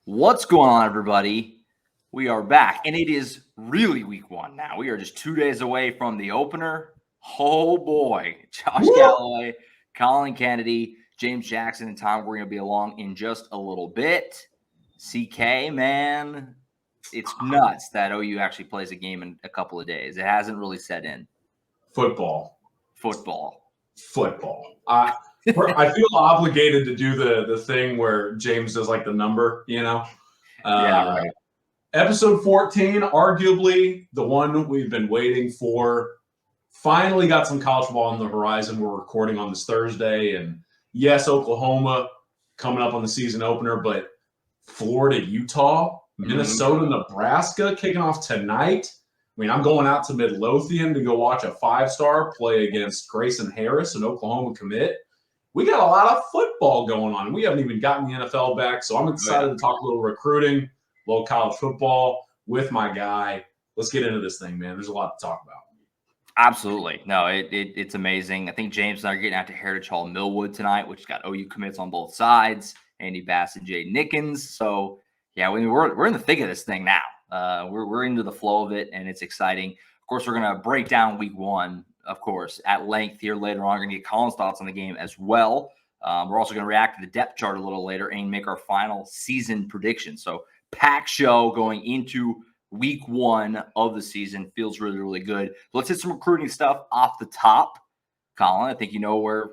What's going on, everybody? We are back, and it is really week one now. We are just 2 days away from the opener. Oh, boy. Josh Callaway, Collin Kennedy, James Jackson, and Tom, we're going to be along in just a little bit. CK, man, it's nuts that OU actually plays a game in a couple of days. It hasn't really set in. Football. I feel obligated to do the thing where James does like the number, Yeah, right. Episode 14, arguably the one we've been waiting for. Finally got some college football on the horizon. We're recording on this Thursday. And yes, Oklahoma coming up on the season opener, but Florida, Utah, Minnesota, Nebraska kicking off tonight. I mean, I'm going out to Midlothian to go watch a 5-star play against Grayson Harris, an Oklahoma commit. We got a lot of football going on. We haven't even gotten the NFL back, so I'm excited to talk a little recruiting, a little college football with my guy. Let's get into this thing, man. There's a lot to talk about. Absolutely. No, it's amazing. I think James and I are getting out to Heritage Hall Millwood tonight, which got OU commits on both sides, Andy Bass and Jay Nickens. So, yeah, we're in the thick of this thing now. We're into the flow of it, and it's exciting. Of course, we're going to break down week one, of course, at length here later on. We're going to get Colin's thoughts on the game as well. We're also going to react to the depth chart a little later and make our final season prediction. So, pack show going into week one of the season. Feels really, really good. Let's hit some recruiting stuff off the top. Collin, I think you know where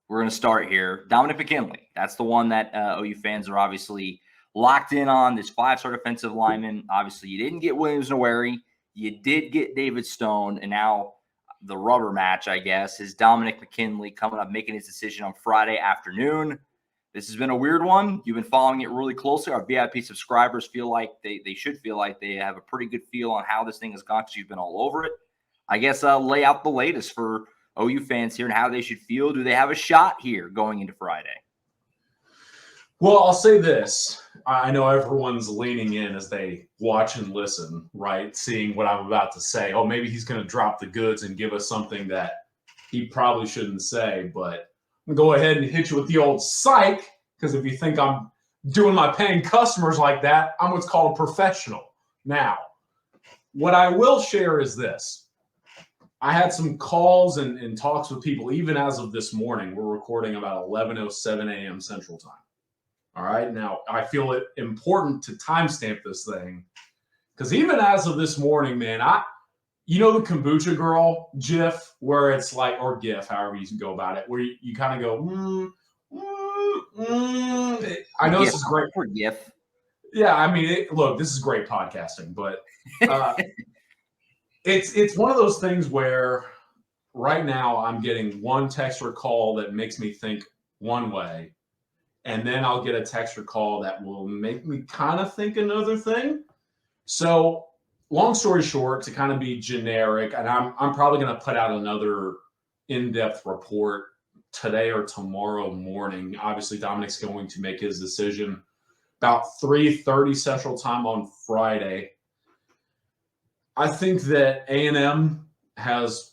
we're going to start here. Dominic McKinley. That's the one that OU fans are obviously locked in on, this 5-star defensive lineman. Obviously, you didn't get Williams Noweri. You did get David Stone. And now the rubber match, I guess, is Dominic McKinley coming up, making his decision on Friday afternoon. This has been a weird one. You've been following it really closely. Our VIP subscribers feel like they should feel like they have a pretty good feel on how this thing has gone because you've been all over it. I guess lay out the latest for OU fans here and how they should feel. Do they have a shot here going into Friday? Well, I'll say this. I know everyone's leaning in as they watch and listen, right? Seeing what I'm about to say. Oh, maybe he's going to drop the goods and give us something that he probably shouldn't say, but I'm going to go ahead and hit you with the old psych, because if you think I'm doing my paying customers like that, I'm what's called a professional. Now, what I will share is this. I had some calls and talks with people, even as of this morning. We're recording about 11:07 a.m. Central Time. All right. Now, I feel it important to timestamp this thing because even as of this morning, man, you know the kombucha girl GIF where it's like, or GIF, however you can go about it, where you kind of go, I know this is great. For GIF. Yeah, I mean, look, this is great podcasting, but it's one of those things where right now I'm getting one text or call that makes me think one way. And then I'll get a text or call that will make me kind of think another thing. So long story short, to kind of be generic, and I'm probably going to put out another in-depth report today or tomorrow morning. Obviously, Dominic's going to make his decision about 3:30 Central Time on Friday. I think that A&M has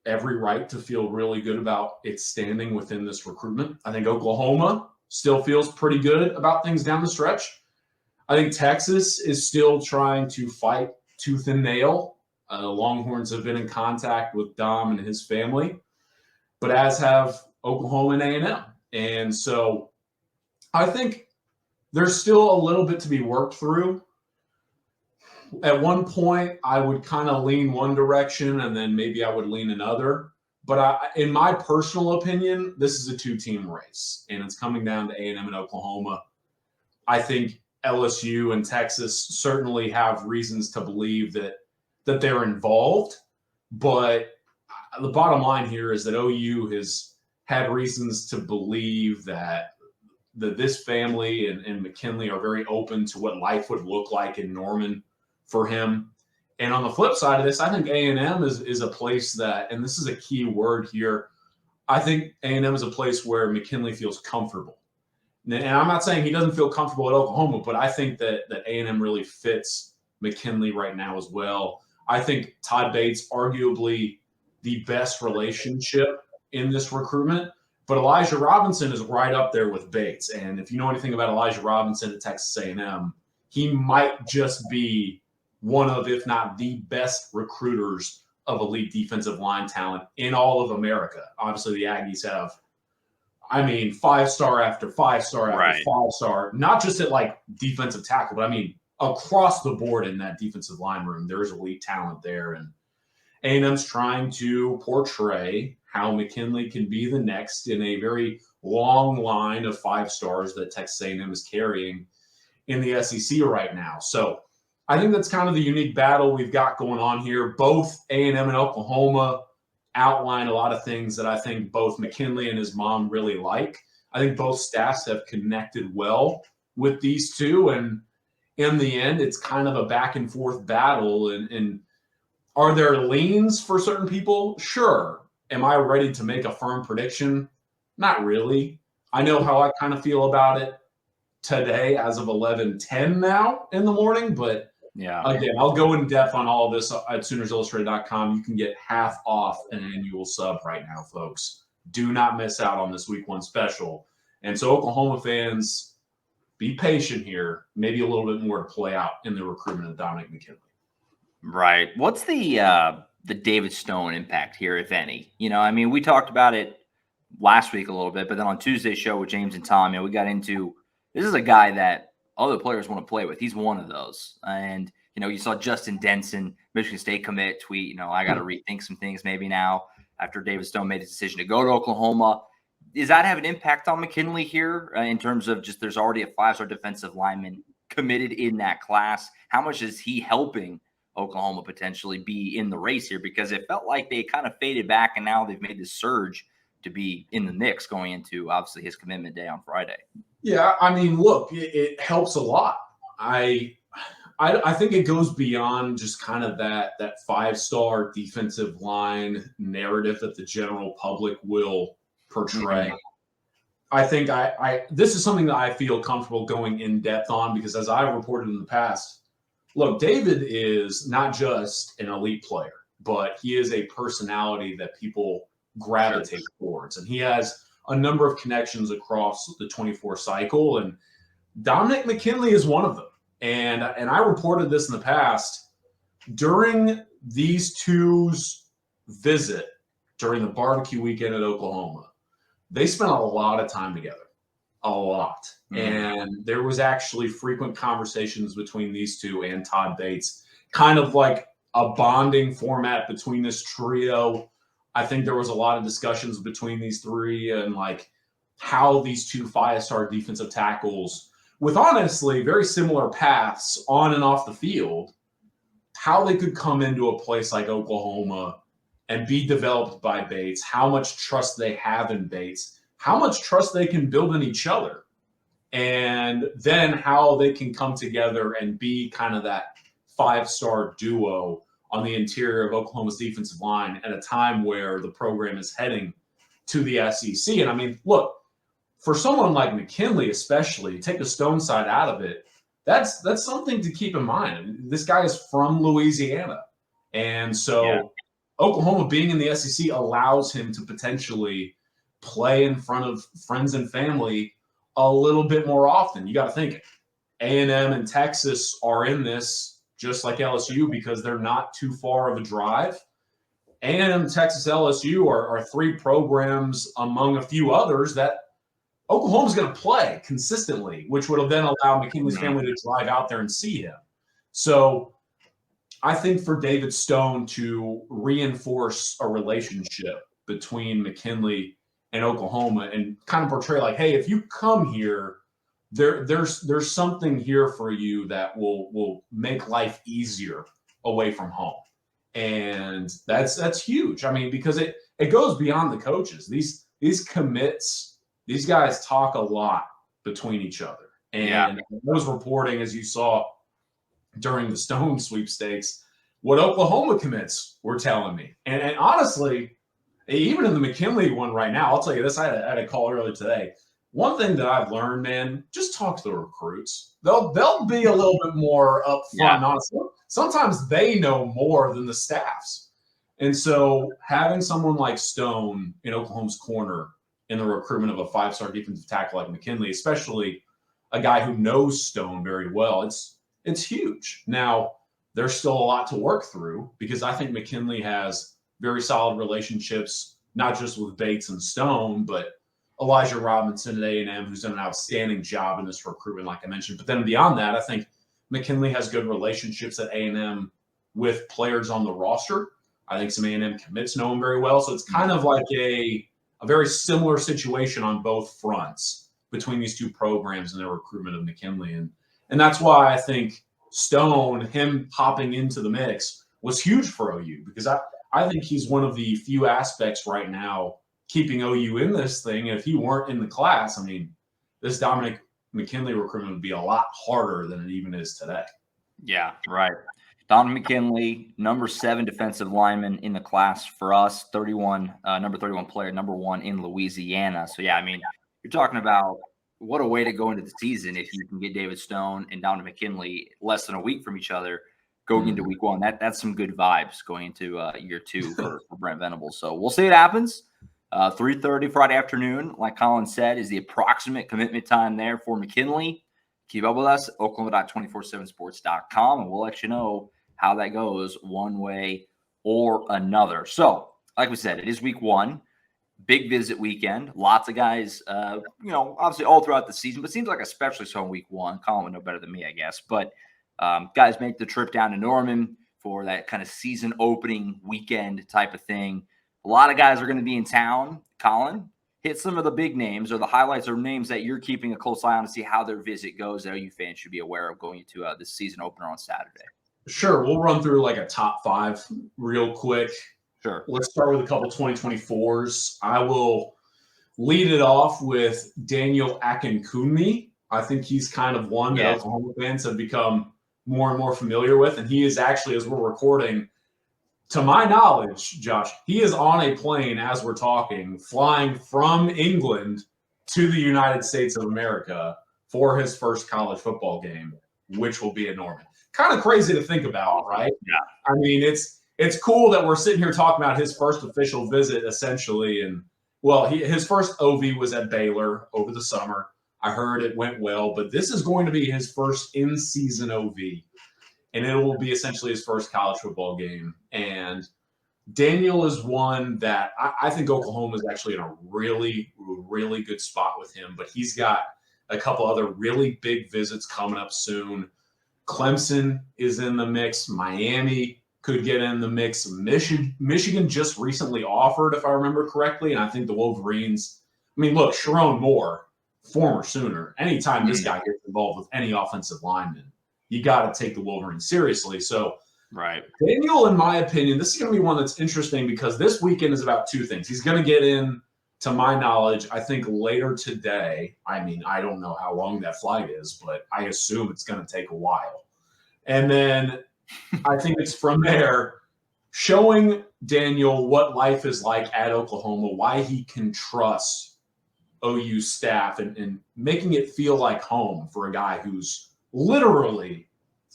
every right to feel really good about its standing within this recruitment. I think Oklahoma still feels pretty good about things down the stretch. I think Texas is still trying to fight tooth and nail. The Longhorns have been in contact with Dom and his family, but as have Oklahoma and A&M. And so I think there's still a little bit to be worked through. At one point, I would kind of lean one direction, and then maybe I would lean another. But in my personal opinion, this is a 2-team race, and it's coming down to A&M and Oklahoma. I think LSU and Texas certainly have reasons to believe that they're involved. But the bottom line here is that OU has had reasons to believe that this family and McKinley are very open to what life would look like in Norman for him. And on the flip side of this, I think A&M is a place that, and this is a key word here, I think A&M is a place where McKinley feels comfortable. And I'm not saying he doesn't feel comfortable at Oklahoma, but I think that A&M really fits McKinley right now as well. I think Todd Bates, arguably the best relationship in this recruitment, But Elijah Robinson is right up there with Bates. And if you know anything about Elijah Robinson at Texas A&M, he might just be one of, if not the best recruiters of elite defensive line talent in all of America. Obviously, the Aggies have, 5-star after 5-star after Right. 5-star, not just at like defensive tackle, but across the board in that defensive line room, there's elite talent there. And A&M's trying to portray how McKinley can be the next in a very long line of 5-stars that Texas A&M is carrying in the SEC right now. So I think that's kind of the unique battle we've got going on here. Both A&M and Oklahoma outline a lot of things that I think both McKinley and his mom really like. I think both staffs have connected well with these two. And in the end, it's kind of a back and forth battle. And are there leans for certain people? Sure. Am I ready to make a firm prediction? Not really. I know how I kind of feel about it today as of 11:10 now in the morning. But Yeah. again, I'll go in depth on all of this at SoonersIllustrated.com. You can get half off an annual sub right now, folks. Do not miss out on this week 1 special. And so Oklahoma fans, be patient here. Maybe a little bit more to play out in the recruitment of Dominic McKinley. Right. What's the David Stone impact here, if any? We talked about it last week a little bit, but then on Tuesday's show with James and Tom, we got into this is a guy that other players want to play with. He's one of those. And, you saw Justin Denson, Michigan State commit, tweet, I got to rethink some things maybe now after David Stone made his decision to go to Oklahoma. Does that have an impact on McKinley here in terms of just there's already a 5-star defensive lineman committed in that class? How much is he helping Oklahoma potentially be in the race here? Because it felt like they kind of faded back, and now they've made this surge to be in the mix going into, obviously, his commitment day on Friday. Yeah, look, it helps a lot. I think it goes beyond just kind of that 5-star defensive line narrative that the general public will portray. Mm-hmm. I think this is something that I feel comfortable going in depth on because as I've reported in the past, look, David is not just an elite player, but he is a personality that people gravitate towards. And he has a number of connections across the 24 cycle. And Dominic McKinley is one of them. And I reported this in the past. During these two's visit during the barbecue weekend at Oklahoma, they spent a lot of time together. A lot. Mm-hmm. And there was actually frequent conversations between these two and Todd Bates, kind of like a bonding format between this trio. I think there was a lot of discussions between these three and like how these two 5-star defensive tackles with honestly very similar paths on and off the field, how they could come into a place like Oklahoma and be developed by Bates, how much trust they have in Bates, how much trust they can build in each other, and then how they can come together and be kind of that 5-star duo on the interior of Oklahoma's defensive line at a time where the program is heading to the SEC. And look, for someone like McKinley, especially, take the Stone side out of it, that's something to keep in mind. This guy is from Louisiana. And so Oklahoma being in the SEC allows him to potentially play in front of friends and family a little bit more often. You got to think A&M and Texas are in this just like LSU because they're not too far of a drive. A&M, Texas, LSU are 3 programs among a few others that Oklahoma's going to play consistently, which would then allow McKinley's family to drive out there and see him. So I think for David Stone to reinforce a relationship between McKinley and Oklahoma and kind of portray like, hey, if you come here, there's something here for you that will make life easier away from home. And that's huge. Because it goes beyond the coaches. These commits, these guys talk a lot between each other. And I was reporting, as you saw during the Stone sweepstakes, what Oklahoma commits were telling me. And honestly, even in the McKinley one right now, I'll tell you this, I had a call earlier today. One thing that I've learned, man, just talk to the recruits. They'll be a little bit more upfront, honestly. Sometimes they know more than the staffs. And so having someone like Stone in Oklahoma's corner in the recruitment of a 5-star defensive tackle like McKinley, especially a guy who knows Stone very well. It's huge. Now, there's still a lot to work through because I think McKinley has very solid relationships, not just with Bates and Stone, but Elijah Robinson at A&M, who's done an outstanding job in this recruitment, like I mentioned. But then beyond that, I think McKinley has good relationships at A&M with players on the roster. I think some A&M commits know him very well. So it's kind of like a very similar situation on both fronts between these two programs and their recruitment of McKinley. And that's why I think Stone, him hopping into the mix, was huge for OU because I think he's one of the few aspects right now keeping OU in this thing. And if he weren't in the class, I mean, this Dominic McKinley recruitment would be a lot harder than it even is today. Yeah, right. Dominic McKinley, number 7 defensive lineman in the class for us, number 31 player, number 1 in Louisiana. So, yeah, I mean, you're talking about what a way to go into the season if you can get David Stone and Dominic McKinley less than a week from each other going into week 1. That's some good vibes going into year 2 for Brent Venables. So we'll see what happens. 3:30 Friday afternoon, like Collin said, is the approximate commitment time there for McKinley. Keep up with us at oklahoma.247sports.com, and we'll let you know how that goes one way or another. So, like we said, it is week 1, big visit weekend. Lots of guys, obviously all throughout the season, but it seems like especially so in week 1. Collin would know better than me, I guess. But guys make the trip down to Norman for that kind of season opening weekend type of thing. A lot of guys are going to be in town. Collin, hit some of the big names or the highlights or names that you're keeping a close eye on to see how their visit goes that OU fans should be aware of going into this season opener on Saturday. Sure. We'll run through like a top 5 real quick. Sure. Let's start with a couple 2024s. I will lead it off with Daniel Akinkunmi. I think he's kind of one that Oklahoma fans have become more and more familiar with. And he is actually, as we're recording, to my knowledge, Josh, he is on a plane as we're talking, flying from England to the United States of America for his first college football game, which will be at Norman. Kind of crazy to think about, right? Yeah. I mean, it's cool that we're sitting here talking about his first official visit, essentially. And, well, his first OV was at Baylor over the summer. I heard it went well, but this is going to be his first in-season OV. And it will be essentially his first college football game. And Daniel is one that I think Oklahoma is actually in a really, really good spot with him. But he's got a couple other really big visits coming up soon. Clemson is in the mix. Miami could get in the mix. Michigan just recently offered, if I remember correctly. And I think the Wolverines, look, Sharon Moore, former Sooner, anytime this guy gets involved with any offensive lineman, you got to take the Wolverines seriously. So, right, Daniel, in my opinion, this is going to be one that's interesting because this weekend is about 2 things. He's going to get in, to my knowledge, I think later today. I don't know how long that flight is, but I assume it's going to take a while. And then I think it's from there showing Daniel what life is like at Oklahoma, why he can trust OU staff and making it feel like home for a guy who's literally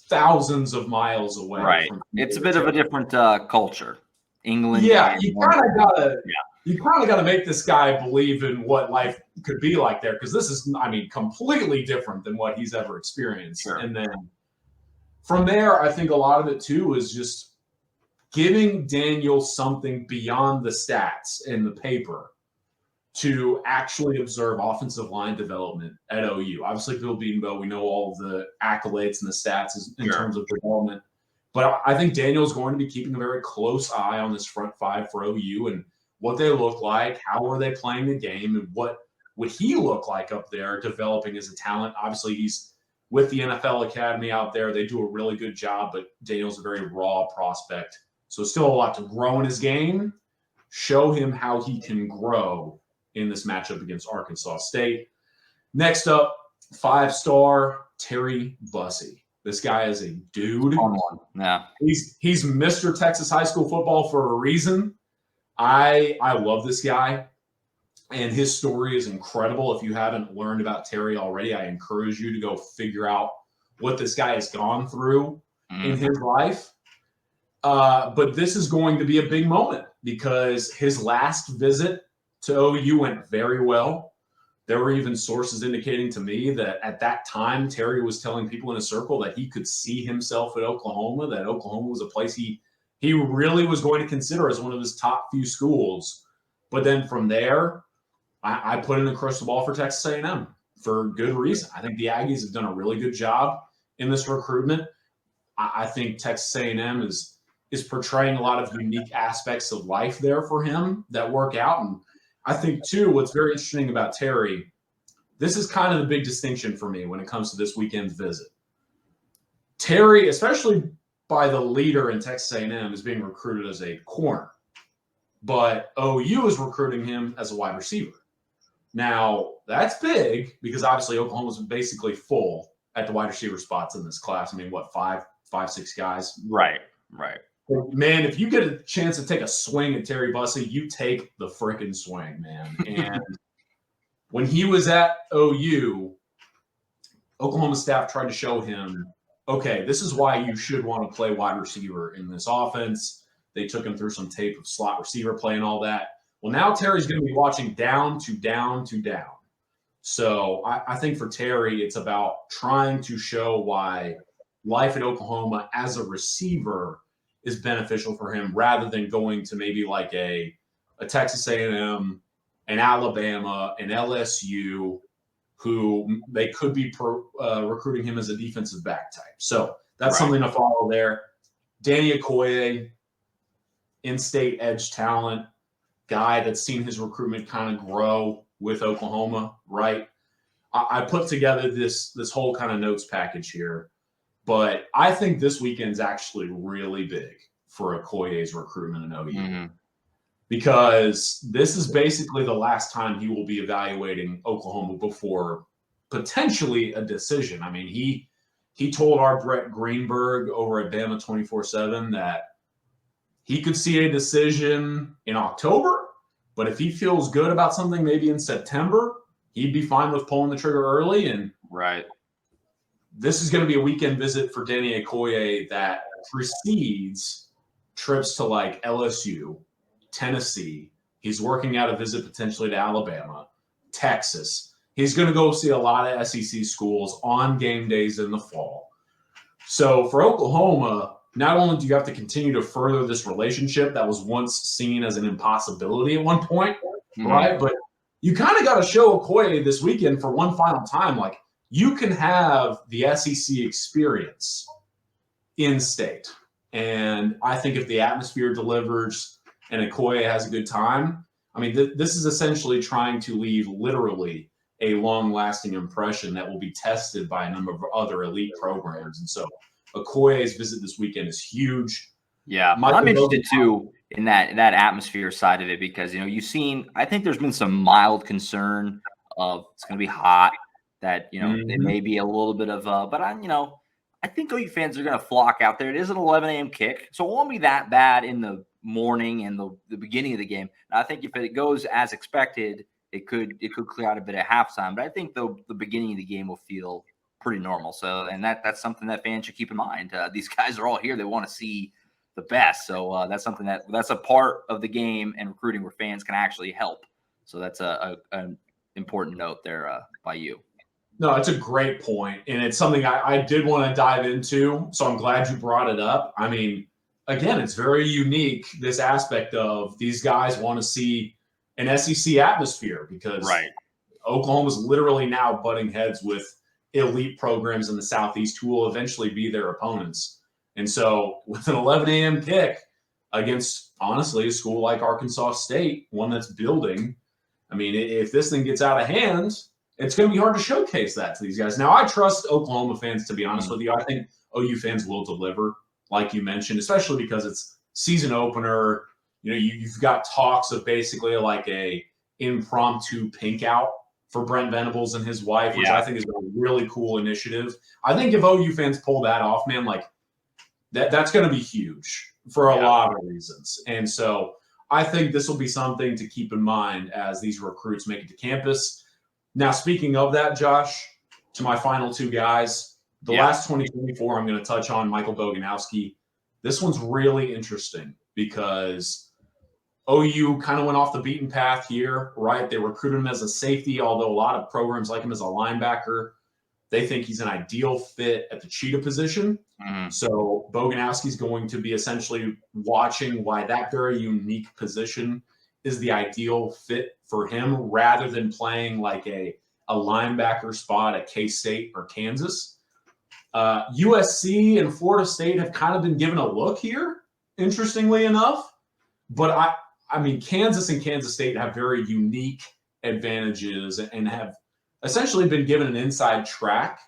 thousands of miles away. Right. It's a bit of a different culture. England. Yeah, you kind of gotta make this guy believe in what life could be like there, because this is, completely different than what he's ever experienced. Sure. And then from there, I think a lot of it too is just giving Daniel something beyond the stats in the paper to actually observe offensive line development at OU. Obviously, Bill Bedenbaugh, we know all of the accolades and the stats in terms of development. But I think Daniel's going to be keeping a very close eye on this front 5 for OU and what they look like, how are they playing the game, and what would he look like up there developing as a talent. Obviously, he's with the NFL Academy out there. They do a really good job, but Daniel's a very raw prospect. So still a lot to grow in his game. Show him how he can grow in this matchup against Arkansas State. Next up, 5-star Terry Bussey. This guy is a dude. Yeah. He's Mr. Texas high school football for a reason. I love this guy, and his story is incredible. If you haven't learned about Terry already, I encourage you to go figure out what this guy has gone through in his life. But this is going to be a big moment because his last visit to OU went very well. There were even sources indicating to me that at that time, Terry was telling people in a circle that he could see himself at Oklahoma, that Oklahoma was a place he really was going to consider as one of his top few schools. But then from there, I put in the crystal ball for Texas A&M for good reason. I think the Aggies have done a really good job in this recruitment. I think Texas A&M is portraying a lot of unique aspects of life there for him that work out. And I think, too, what's very interesting about Terry, this is kind of the big distinction for me when it comes to this weekend's visit. Terry, especially by the leader in Texas A&M, is being recruited as a corner. But OU is recruiting him as a wide receiver. Now, that's big because obviously Oklahoma's basically full at the wide receiver spots in this class. I mean, what, five, 6 guys? Right. Man, if you get a chance to take a swing at Terry Bussey, you take the freaking swing, man. And when he was at OU, Oklahoma staff tried to show him, okay, this is why you should want to play wide receiver in this offense. They took him through some tape of slot receiver play and all that. Well, now Terry's going to be watching down to down to down. So I think for Terry, it's about trying to show why life at Oklahoma as a receiver is beneficial for him rather than going to maybe like a Texas A&M, an Alabama, an LSU, who they could be recruiting him as a defensive back type. So that's something to follow there. Danny Okoye, in-state edge talent, guy that's seen his recruitment kind of grow with Oklahoma, right? I put together this whole kind of notes package here, but I think this weekend's actually really big for Okoye's recruitment in OU because this is basically the last time he will be evaluating Oklahoma before potentially a decision. I mean, he told our Brett Greenberg over at Bama 24/7 that he could see a decision in October, but if he feels good about something maybe in September, he'd be fine with pulling the trigger early. And this is going to be a weekend visit for Danny Okoye that precedes trips to like LSU, Tennessee. He's working out a visit potentially to Alabama, Texas. He's going to go see a lot of SEC schools on game days in the fall. So for Oklahoma, not only do you have to continue to further this relationship that was once seen as an impossibility at one point, right? But you kind of got to show Okoye this weekend for one final time, like you can have the SEC experience in state. And I think if the atmosphere delivers and Okoye has a good time, I mean, this is essentially trying to leave literally a long-lasting impression that will be tested by a number of other elite programs. And so Okoye's visit this weekend is huge. Yeah, I'm interested too in that atmosphere side of it because you've seen. I think there's been some mild concern of it's going to be hot. That it may be a little bit of but I think OU fans are going to flock out there. It is an 11 a.m. kick, so it won't be that bad in the morning and the beginning of the game. And I think if it goes as expected, it could clear out a bit at halftime. But I think the beginning of the game will feel pretty normal. So, and that's something that fans should keep in mind. These guys are all here. They want to see the best. So that's something that's a part of the game and recruiting where fans can actually help. So that's an important note there by you. No, it's a great point. And it's something I did want to dive into. So I'm glad you brought it up. I mean, again, it's very unique, this aspect of these guys want to see an SEC atmosphere because Oklahoma's literally now butting heads with elite programs in the Southeast who will eventually be their opponents. And so with an 11 a.m. kick against, honestly, a school like Arkansas State, one that's building, I mean, if this thing gets out of hand, it's going to be hard to showcase that to these guys. Now, I trust Oklahoma fans, to be honest with you. I think OU fans will deliver, like you mentioned, especially because it's season opener. You've got talks of basically like a impromptu pink out for Brent Venables and his wife, which I think is a really cool initiative. I think if OU fans pull that off, man, like that's going to be huge for a lot of reasons. And so I think this will be something to keep in mind as these recruits make it to campus. Now, speaking of that, Josh, to my final two guys, the last 2024, I'm going to touch on Michael Boganowski. This one's really interesting because OU kind of went off the beaten path here, right? They recruited him as a safety, although a lot of programs like him as a linebacker. They think he's an ideal fit at the cheetah position. Mm-hmm. So Boganowski's going to be essentially watching why that very unique position is the ideal fit for him rather than playing like a linebacker spot at K-State or Kansas. USC and Florida State have kind of been given a look here, interestingly enough. But I mean, Kansas and Kansas State have very unique advantages and have essentially been given an inside track.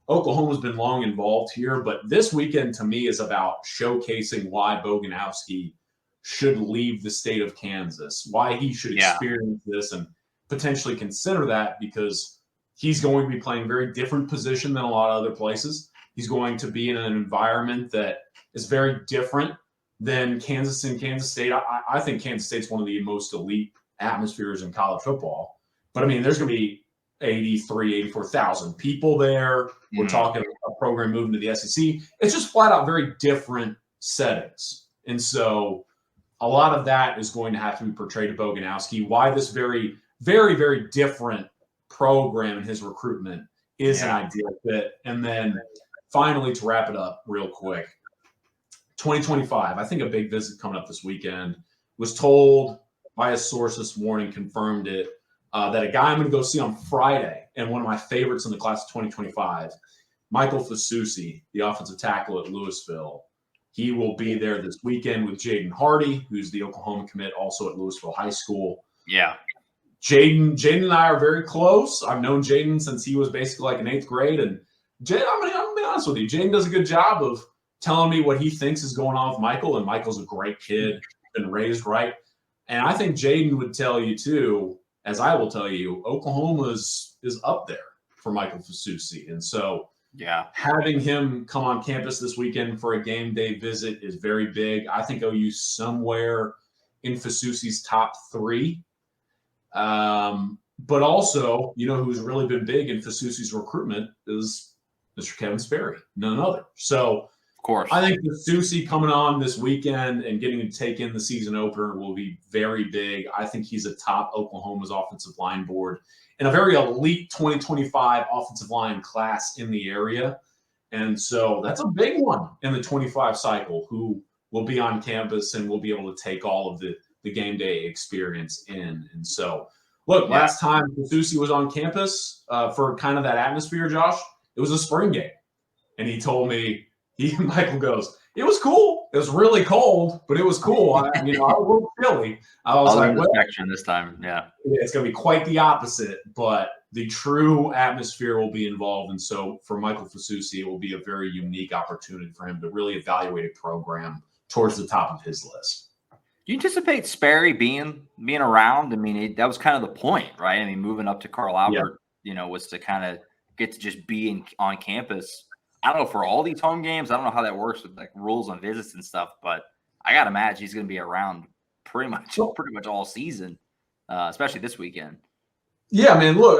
Oklahoma's been long involved here, but this weekend to me is about showcasing why Boganowski should leave the state of Kansas, why he should experience this and potentially consider that, because he's going to be playing a very different position than a lot of other places. He's going to be in an environment that is very different than Kansas and Kansas State. I think Kansas State's one of the most elite atmospheres in college football. But, I mean, there's going to be 84,000 people there. We're talking a program moving to the SEC. It's just flat out very different settings. And so a lot of that is going to have to be portrayed to Boganowski, why this very, very, very different program in his recruitment is an ideal fit. And then finally, to wrap it up real quick, 2025, I think a big visit coming up this weekend. Was told by a source this morning, confirmed it, that a guy I'm going to go see on Friday, and one of my favorites in the class of 2025, Michael Fasusi, the offensive tackle at Louisville. He will be there this weekend with Jaden Hardy, who's the Oklahoma commit, also at Louisville High School. Yeah. Jaden and I are very close. I've known Jaden since he was basically like in 8th grade. And Jaden, I'm going to be honest with you, Jaden does a good job of telling me what he thinks is going on with Michael. And Michael's a great kid, been raised right. And I think Jaden would tell you too, as I will tell you, Oklahoma is up there for Michael Fasusi. And so having him come on campus this weekend for a game day visit is very big. I think OU somewhere in Fasusi's top 3. But also, you know, who's really been big in Fasusi's recruitment is Mr. Kevin Sperry, none other. So, of course, I think Fasusi coming on this weekend and getting to take in the season opener will be very big. I think he's atop Oklahoma's offensive line board and a very elite 2025 offensive line class in the area. And so that's a big one in the 25 cycle, who will be on campus and will be able to take all of the game day experience in. And so, look, last time Fasusi was on campus for kind of that atmosphere, Josh, it was a spring game. And he told me, Michael goes, it was cool. It was really cold, but it was cool. I was a little chilly. I was like, well, this time, it's going to be quite the opposite, but the true atmosphere will be involved. And so for Michael Fasusi, it will be a very unique opportunity for him to really evaluate a program towards the top of his list. Do you anticipate Sperry being around? I mean, that was kind of the point, right? I mean, moving up to Carl Albert, was to kind of get to just be on campus. I don't know for all these home games. I don't know how that works with like rules on visits and stuff, but I got to imagine he's going to be around pretty much all season, especially this weekend. Yeah, man. Look,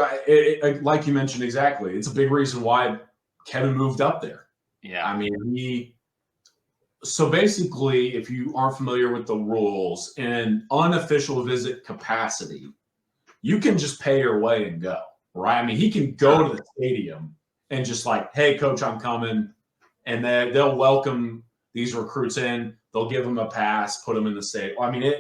like you mentioned exactly, it's a big reason why Kevin moved up there. Yeah, I mean, So basically, if you aren't familiar with the rules, in an unofficial visit capacity, you can just pay your way and go, right? I mean, he can go to the stadium and just like, hey, coach, I'm coming. And then they'll welcome these recruits in. They'll give them a pass, put them in the stadium. I mean,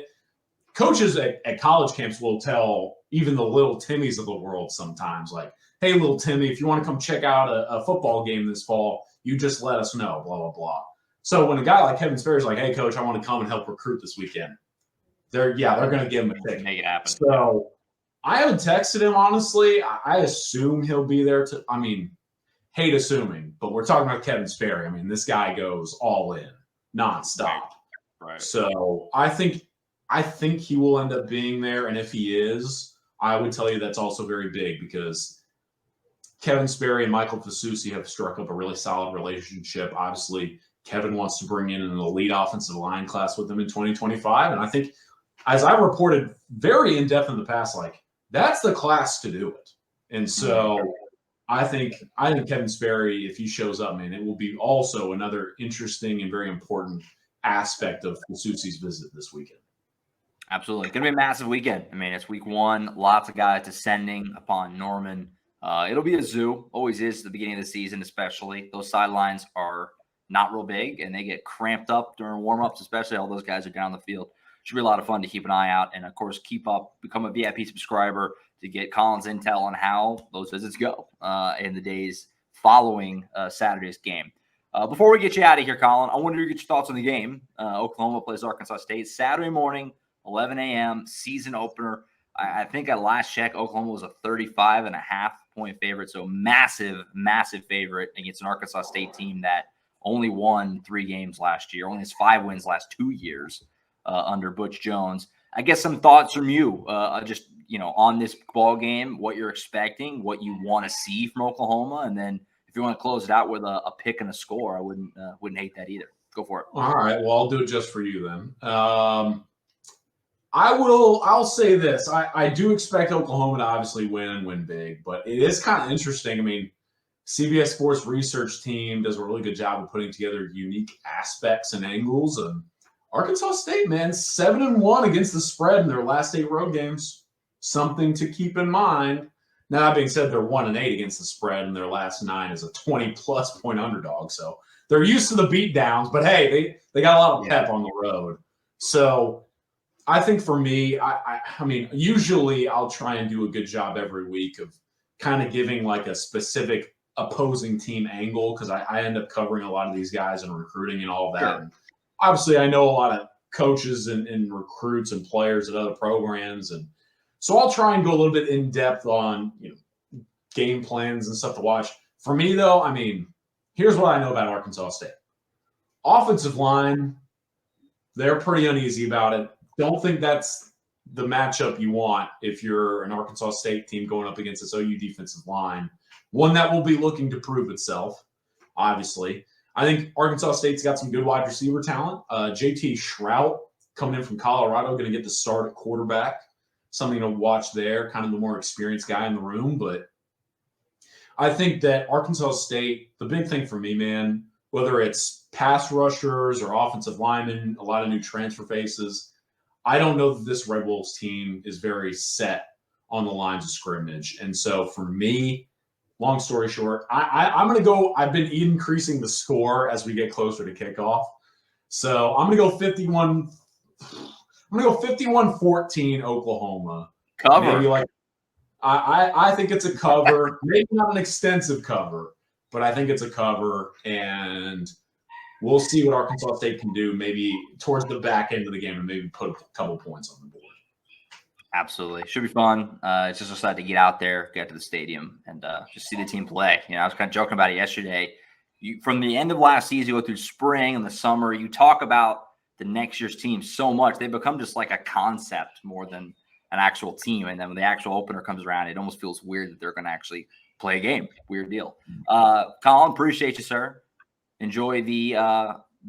coaches at college camps will tell even the little Timmies of the world sometimes, like, hey, little Timmy, if you want to come check out a football game this fall, you just let us know, blah, blah, blah. So when a guy like Kevin Sperry is like, hey, coach, I want to come and help recruit this weekend, they're going to give him a ticket. Make it happen. So I haven't texted him, honestly. I assume he'll be there. Hate assuming, but we're talking about Kevin Sperry. I mean, this guy goes all in, nonstop. Right. So I think he will end up being there. And if he is, I would tell you that's also very big because Kevin Sperry and Michael Fasusi have struck up a really solid relationship. Obviously, Kevin wants to bring in an elite offensive line class with him in 2025. And I think, as I reported very in-depth in the past, like, that's the class to do it. And so I think Kevin Sperry, if he shows up, man, it will be also another interesting and very important aspect of Fasusi's visit this weekend. Absolutely. Going to be a massive weekend. I mean, it's week one. Lots of guys descending upon Norman. It'll be a zoo. Always is at the beginning of the season, especially. Those sidelines are not real big, and they get cramped up during warm-ups, especially all those guys are down the field. Should be a lot of fun to keep an eye out. And, of course, become a VIP subscriber to get Collin's intel on how those visits go in the days following Saturday's game. Before we get you out of here, Collin, I wanted to get your thoughts on the game. Oklahoma plays Arkansas State Saturday morning, 11 a.m., season opener. I think at last check, Oklahoma was a 35.5-point favorite. So massive, massive favorite against an Arkansas State team that only won 3 games last year, only has 5 wins last 2 years under Butch Jones. I guess some thoughts from you, just, on this ball game, what you're expecting, what you want to see from Oklahoma. And then if you want to close it out with a pick and a score, I wouldn't hate that either. Go for it. All right. Well, I'll do it just for you then. I'll say this. I do expect Oklahoma to obviously win and win big, but it is kind of interesting. I mean, CBS Sports research team does a really good job of putting together unique aspects and angles. And Arkansas State, man, 7-1 against the spread in their last 8 road games. Something to keep in mind. Now, that being said, they're 1-8 against the spread, and their last 9 as a 20-plus point underdog. So they're used to the beatdowns, but hey, they got a lot of pep on the road. So I think for me, I mean, usually I'll try and do a good job every week of kind of giving like a specific opposing team angle because I end up covering a lot of these guys and recruiting and all of that. Sure. And obviously, I know a lot of coaches and recruits and players at other programs. And so I'll try and go a little bit in depth on, game plans and stuff to watch. For me, though, I mean, here's what I know about Arkansas State. Offensive line, they're pretty uneasy about it. Don't think that's the matchup you want if you're an Arkansas State team going up against this OU defensive line. One that will be looking to prove itself, obviously. I think Arkansas State's got some good wide receiver talent. JT Shrout coming in from Colorado, going to get the start at quarterback. Something to watch there, kind of the more experienced guy in the room. But I think that Arkansas State, the big thing for me, man, whether it's pass rushers or offensive linemen, a lot of new transfer faces, I don't know that this Red Wolves team is very set on the lines of scrimmage. And so for me, long story short, I'm going to go – I've been increasing the score as we get closer to kickoff. So I'm going to go 51 – I'm going to go 51-14 Oklahoma. Cover. Maybe like I think it's a cover. Maybe not an extensive cover, but I think it's a cover. And – we'll see what Arkansas State can do maybe towards the back end of the game and maybe put a couple points on the board. Absolutely. Should be fun. It's just excited to get out there, get to the stadium, and just see the team play. I was kind of joking about it yesterday. From the end of last season, you go through spring and the summer, you talk about the next year's team so much. They become just like a concept more than an actual team. And then when the actual opener comes around, it almost feels weird that they're going to actually play a game. Weird deal. Collin, appreciate you, sir. Enjoy the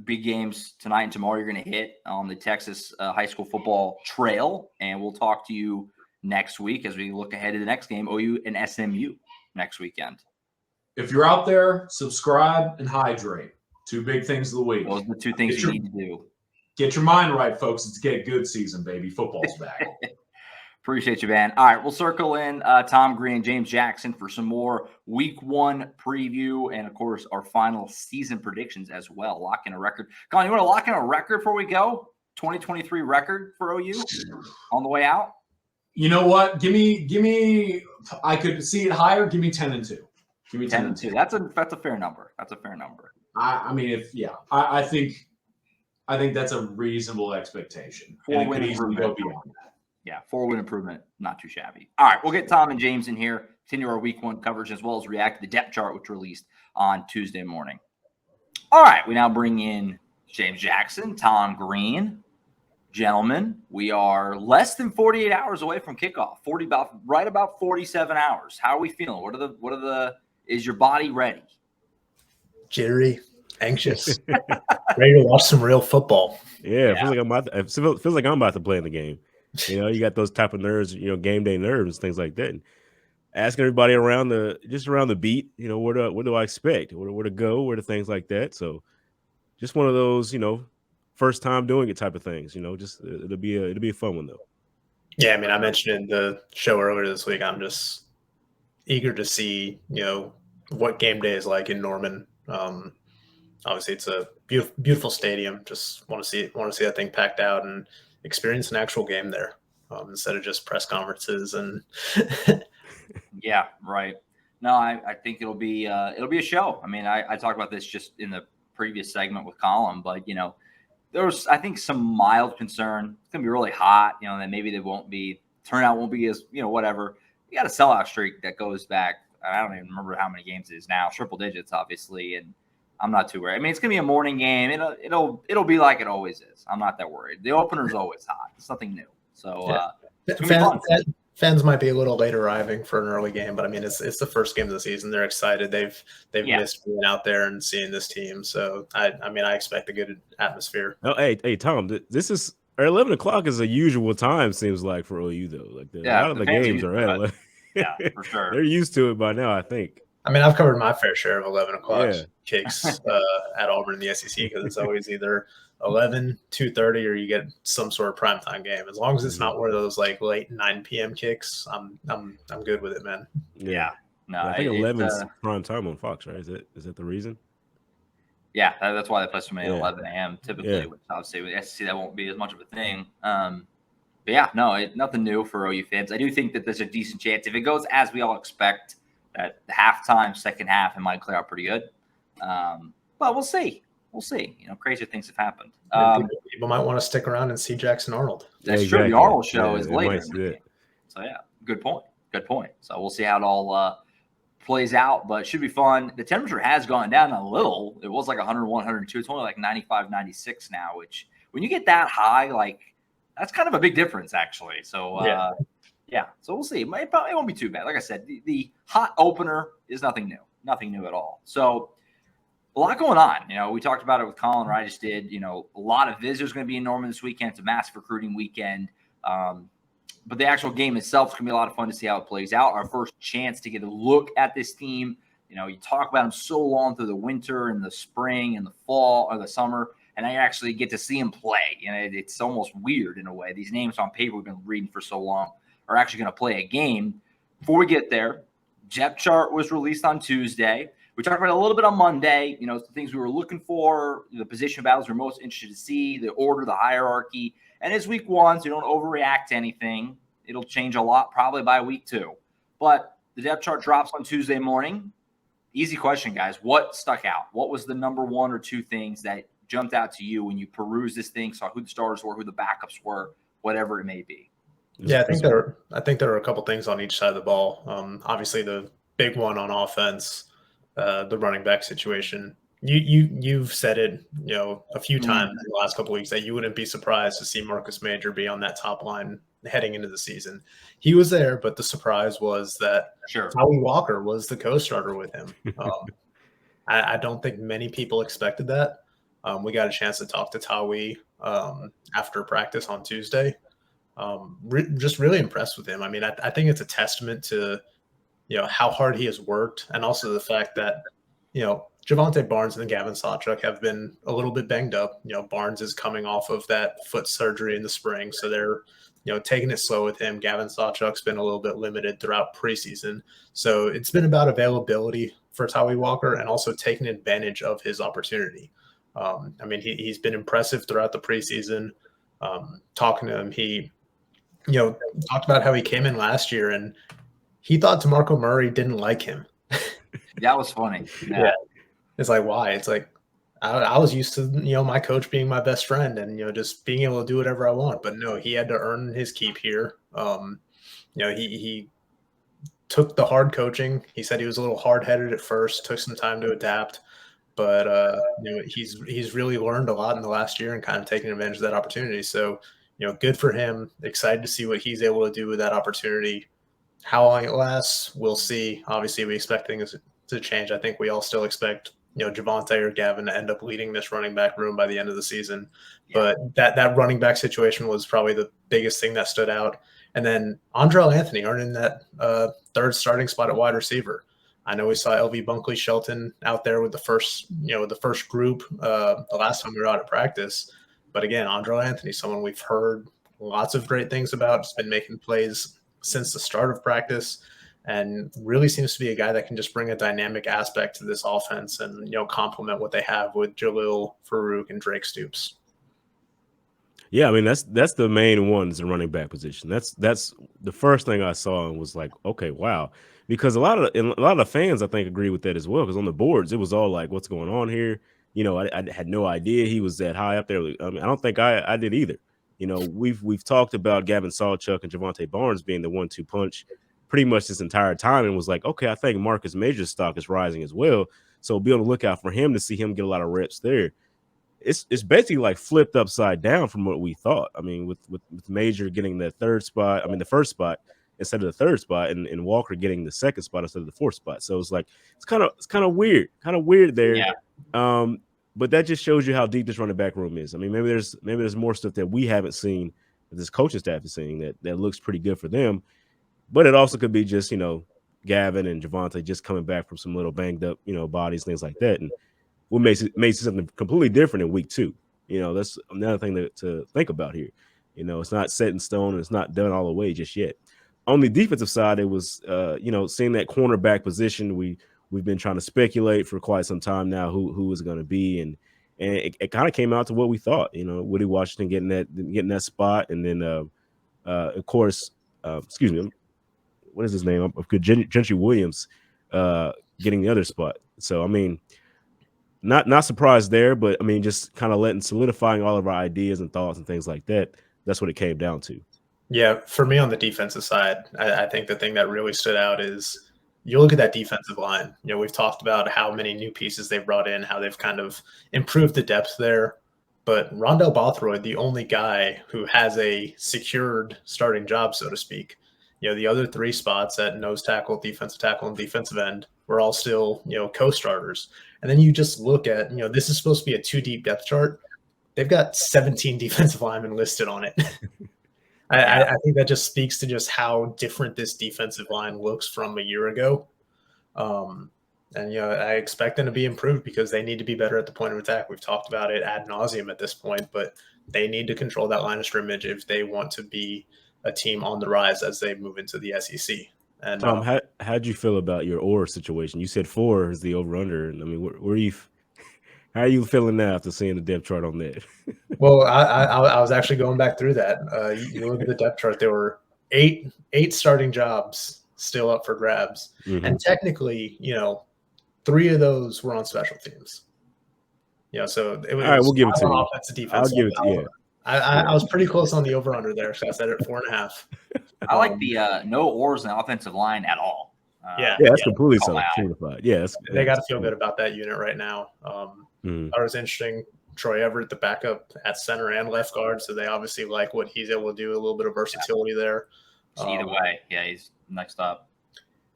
big games tonight and tomorrow. You're going to hit on the Texas high school football trail, and we'll talk to you next week as we look ahead to the next game, OU and SMU next weekend. If you're out there, subscribe and hydrate. 2 big things of the week. Those are the 2 things you need to do. Get your mind right, folks. It's get good season, baby. Football's back. Appreciate you, man. All right, we'll circle in Tom Green, James Jackson for some more week 1 preview and, of course, our final season predictions as well. Lock in a record. Collin, you want to lock in a record before we go? 2023 record for OU on the way out? You know what? Give me. I could see it higher. Give me 10-2. Give me 10-2. That's a fair number. That's a fair number. I mean, I think that's a reasonable expectation. And it could easily go beyond that. Yeah, 4-win improvement, not too shabby. All right, we'll get Tom and James in here, continue our week 1 coverage, as well as react to the depth chart, which released on Tuesday morning. All right, we now bring in James Jackson, Tom Green. Gentlemen, we are less than 48 hours away from kickoff, right about 47 hours. How are we feeling? Is your body ready? Jittery, anxious, ready to watch some real football. Yeah, it feels like I'm about to play in the game. You got those type of nerves, game day nerves, things like that. And asking everybody around the beat, what do I expect? Where to go? Where to things like that. So just one of those, first time doing it type of things. Just it'll be a fun one though. Yeah, I mean, I mentioned in the show earlier this week, I'm just eager to see, what game day is like in Norman. Obviously, it's a beautiful stadium. Just want to see that thing packed out and experience an actual game there instead of just press conferences and. Yeah, right. No, I think it'll be a show. I mean, I talked about this just in the previous segment with Collin, but there's, I think, some mild concern. It's gonna be really hot, that maybe turnout won't be as, whatever. You got a sellout streak that goes back. I don't even remember how many games it is now, triple digits, obviously, and I'm not too worried. I mean, it's gonna be a morning game. It'll be like it always is. I'm not that worried. The opener's always hot. It's nothing new. So it's gonna be fun. Fans might be a little late arriving for an early game, but I mean, it's the first game of the season. They're excited. They've missed being out there and seeing this team. So I expect a good atmosphere. Oh, hey, Tom, this is 11 o'clock is a usual time. Seems like for OU though. Like a lot of the games are at. Yeah, for sure. They're used to it by now, I think. I mean, I've covered my fair share of 11 o'clock kicks at Auburn in the SEC because it's always either 11, 2:30, or you get some sort of primetime game. As long as it's not one of those like late 9 p.m. kicks, I'm good with it, man. Yeah. No, I think 11 is prime time on Fox, right? Is that the reason? Yeah, that's why they play so many at 11 a.m. typically. Which obviously with the SEC that won't be as much of a thing. But yeah, no, nothing new for OU fans. I do think that there's a decent chance if it goes as we all expect, that the halftime, second half, it might clear out pretty good. But we'll see. We'll see. Crazier things have happened. People might want to stick around and see Jackson Arnold. That's true. The Arnold show is later. So yeah, good point. Good point. So we'll see how it all plays out, but it should be fun. The temperature has gone down a little. It was like 101, 102. It's only like 95, 96 now, which when you get that high, like that's kind of a big difference actually. So yeah. So we'll see. It probably won't be too bad. Like I said, the hot opener is nothing new at all. So a lot going on. We talked about it with Collin, or I just did. A lot of visitors going to be in Norman this weekend. It's a massive recruiting weekend. But the actual game itself is going to be a lot of fun to see how it plays out. Our first chance to get a look at this team. You talk about them so long through the winter and the spring and the fall or the summer, and now you actually get to see them play. It's almost weird in a way. These names on paper we've been reading for so long are actually going to play a game. Before we get there, depth chart was released on Tuesday. We talked about it a little bit on Monday, the things we were looking for, the position battles we're most interested to see, the order, the hierarchy. And it's week one, so you don't overreact to anything. It'll change a lot probably by week two. But the depth chart drops on Tuesday morning. Easy question, guys. What stuck out? What was the number one or two things that jumped out to you when you perused this thing, saw who the starters were, who the backups were, whatever it may be? Yeah, I think there are a couple things on each side of the ball. Obviously, the big one on offense, the running back situation. You've said it, a few times in the last couple of weeks that you wouldn't be surprised to see Marcus Major be on that top line heading into the season. He was there, but the surprise was that Howie Walker was the co-starter with him. I don't think many people expected that. We got a chance to talk to Tawi after practice on Tuesday. Just really impressed with him. I mean, I think it's a testament to, how hard he has worked, and also the fact that, Javante Barnes and Gavin Sawchuk have been a little bit banged up. Barnes is coming off of that foot surgery in the spring, so they're, taking it slow with him. Gavin Sawchuk's been a little bit limited throughout preseason. So it's been about availability for Tawi Walker and also taking advantage of his opportunity. I mean, he's been impressive throughout the preseason. Talking to him, he, talked about how he came in last year and he thought DeMarco Murray didn't like him. That was funny. Yeah. It's like, why? It's like, I was used to, my coach being my best friend and, just being able to do whatever I want. But no, he had to earn his keep here. He took the hard coaching. He said he was a little hard-headed at first, took some time to adapt. But, he's really learned a lot in the last year and kind of taken advantage of that opportunity. So, good for him. Excited to see what he's able to do with that opportunity. How long it lasts, we'll see. Obviously, we expect things to change. I think we all still expect, Javante or Gavin to end up leading this running back room by the end of the season. Yeah. But that running back situation was probably the biggest thing that stood out. And then Andrell Anthony earning that third starting spot at wide receiver. I know we saw LV Bunkley Shelton out there with the first group the last time we were out at practice. But again, Andrew Anthony, someone we've heard lots of great things about, has been making plays since the start of practice, and really seems to be a guy that can just bring a dynamic aspect to this offense and, complement what they have with Jalil, Farouk, and Drake Stoops. Yeah, I mean that's the main one is the running back position. That's the first thing I saw and was like, okay, wow, because a lot of fans I think agree with that as well. Because on the boards it was all like, what's going on here? I had no idea he was that high up there. I mean, I don't think I did either. We've talked about Gavin Sawchuk and Javonte Barnes being the 1-2 punch pretty much this entire time, and was like, okay, I think Marcus Major's stock is rising as well. So be on the lookout for him to see him get a lot of reps there. It's basically like flipped upside down from what we thought. I mean, with Major getting the the first spot instead of the third spot, and Walker getting the second spot instead of the fourth spot. So it's like it's kind of weird there. Yeah. But that just shows you how deep this running back room is. I mean, maybe there's more stuff that we haven't seen that this coaching staff is seeing that looks pretty good for them. But it also could be just Gavin and Javonte just coming back from some little banged up bodies, things like that, and what makes something completely different in week 2. That's another thing to think about here. It's not set in stone and it's not done all the way just yet. On the defensive side, it was seeing that cornerback position. We've been trying to speculate for quite some time now who is going to be, and it kind of came out to what we thought. Woody Washington getting that spot, and then of course, excuse me, what is his name? Gentry Williams getting the other spot. So I mean, not surprised there, but I mean, just kind of solidifying all of our ideas and thoughts and things like that. That's what it came down to. Yeah, for me on the defensive side, I think the thing that really stood out is you look at that defensive line. We've talked about how many new pieces they've brought in, how they've kind of improved the depth there. But Rondell Bothroyd, the only guy who has a secured starting job, so to speak. The other 3 spots at nose tackle, and defensive end were all still, co-starters. And then you just look at, this is supposed to be a 2-deep depth chart. They've got 17 defensive linemen listed on it. I think that just speaks to just how different this defensive line looks from a year ago. And, I expect them to be improved because they need to be better at the point of attack. We've talked about it ad nauseum at this point, but they need to control that line of scrimmage if they want to be a team on the rise as they move into the SEC. And Tom, how'd you feel about your Orr situation? You said 4 is the over/under. And I mean, how are you feeling now after seeing the depth chart on that? Well, I was actually going back through that. You look at the depth chart, there were eight starting jobs still up for grabs. Mm-hmm. And technically, 3 of those were on special teams. So it was all right, we'll give it to you. Offensive defense. I'll give it to you. I was pretty close on the over/under there, so I said it 4.5. I like the no oars in the offensive line at all. That's completely solidified. Yeah, they got to feel good about that unit right now. Thought it was interesting. Troy Everett, the backup at center and left guard, so they obviously like what he's able to do. A little bit of versatility there. So either way, he's next up.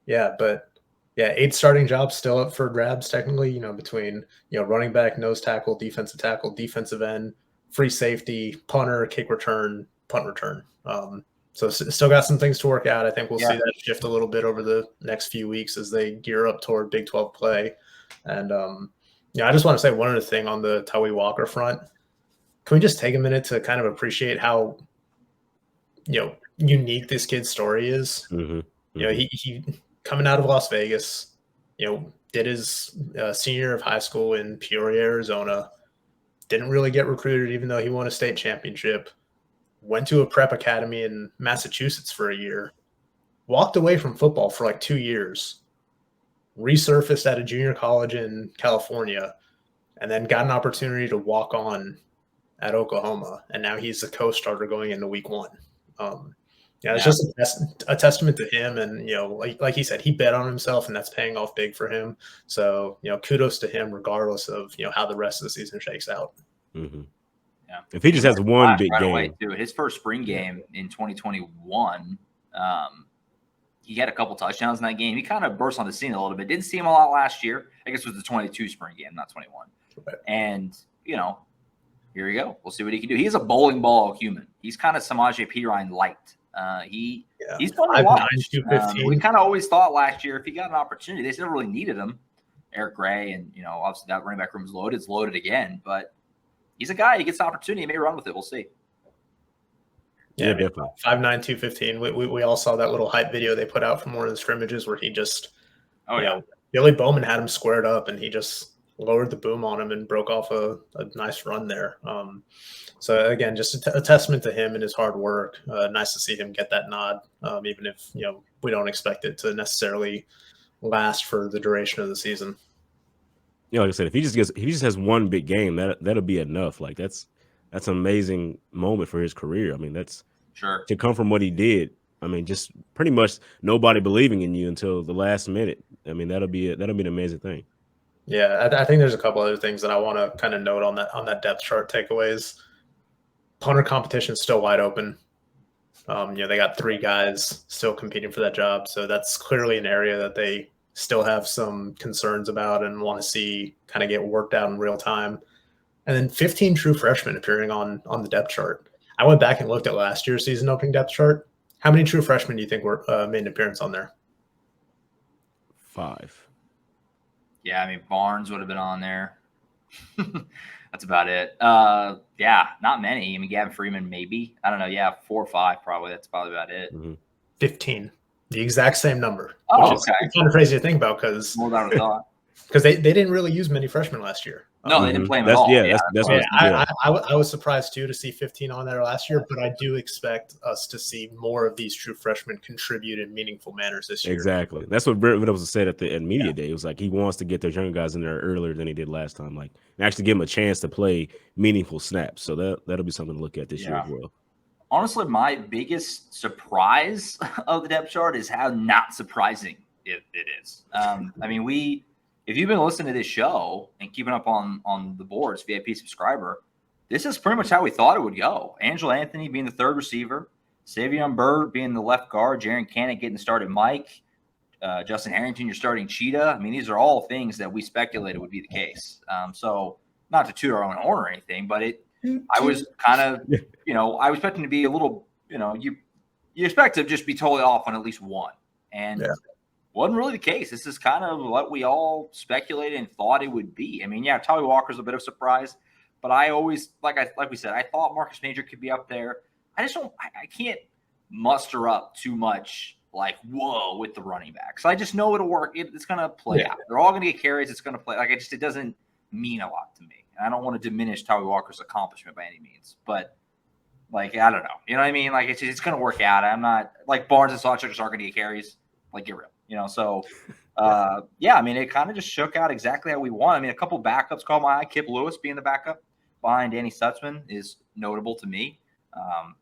Yeah, but 8 starting jobs still up for grabs technically. Between running back, nose tackle, defensive end, free safety, punter, kick return, punt return. So still got some things to work out. I think we'll see that shift a little bit over the next few weeks as they gear up toward Big 12 play. And I just want to say one other thing on the Tawee Walker front. Can we just take a minute to kind of appreciate how unique this kid's story is? Mm-hmm. He coming out of Las Vegas, did his senior year of high school in Peoria, Arizona. Didn't really get recruited, even though he won a state championship. Went to a prep academy in Massachusetts for a year. Walked away from football for like 2 years. Resurfaced at a junior college in California. And then got an opportunity to walk on at Oklahoma. And now he's a co-starter going into week 1. It's just a testament to him. And, like he said, he bet on himself, and that's paying off big for him. So, kudos to him regardless of, how the rest of the season shakes out. Mm-hmm. Yeah. If he just has one big game. Away, too. His first spring game in 2021, he had a couple touchdowns in that game. He kind of burst on the scene a little bit. Didn't see him a lot last year. I guess it was the 22 spring game, not 21. Right. And, here we go. We'll see what he can do. He's a bowling ball human. He's kind of Samaje Perine light. He's fun to watch. We kind of always thought last year if he got an opportunity, they never really needed him. Eric Gray and obviously that running back room is loaded. It's loaded again, but he's a guy. He gets an opportunity. He may run with it. We'll see. Yeah, definitely. 5'9", 215. We all saw that little hype video they put out from one of the scrimmages where he just, Billy Bowman had him squared up and he just lowered the boom on him and broke off a nice run there. So again, just a testament to him and his hard work. Nice to see him get that nod, even if we don't expect it to necessarily last for the duration of the season. Like I said, if he just has one big game, that'll be enough. Like that's an amazing moment for his career. I mean, that's sure to come from what he did. I mean, just pretty much nobody believing in you until the last minute. I mean, that'll be an amazing thing. Yeah, I think there's a couple other things that I want to kind of note on that depth chart takeaways. Punter competition is still wide open. They got 3 guys still competing for that job, so that's clearly an area that they still have some concerns about and want to see kind of get worked out in real time. And then 15 true freshmen appearing on the depth chart. I went back and looked at last year's season opening depth chart. How many true freshmen do you think were made an appearance on there? 5. Yeah, I mean, Barnes would have been on there. That's about it. Not many. I mean, Gavin Freeman, maybe. I don't know. Yeah, 4 or 5 probably. That's probably about it. 15. The exact same number. Oh, which is kind of crazy to think about because more than I thought. Because they didn't really use many freshmen last year. No, they didn't play them at all. I was surprised too to see 15 on there last year, but I do expect us to see more of these true freshmen contribute in meaningful manners this year. Exactly. That's what Brent was said at media day. It was like he wants to get those young guys in there earlier than he did last time, like and actually give them a chance to play meaningful snaps. So that'll be something to look at this year as well. Honestly, my biggest surprise of the depth chart is how not surprising it is. I mean, if you've been listening to this show and keeping up on the boards, VIP subscriber, this is pretty much how we thought it would go. Angelo Anthony being the 3rd receiver, Savion Byrd being the left guard, Jaren Kanak getting started Mike, Justin Harrington, you're starting Cheetah. I mean, these are all things that we speculated would be the case. So not to toot our own horn or anything, but I was kind of, I was expecting to be a little, you expect to just be totally off on at least one. And wasn't really the case. This is kind of what we all speculated and thought it would be. I mean, Tolly Walker's a bit of a surprise, but I always, like we said, I thought Marcus Major could be up there. I can't muster up too much like, whoa, with the running backs. I just know it'll work. It's going to play out. They're all going to get carries. It's going to play. It doesn't mean a lot to me. And I don't want to diminish Tolly Walker's accomplishment by any means, but I don't know. You know what I mean? It's going to work out. I'm not like Barnes and Sawchuk just aren't going to get carries. Get real. I mean, it kind of just shook out exactly how we want. I mean, a couple backups caught my eye. Kip Lewis being the backup behind Danny Stutzman is notable to me.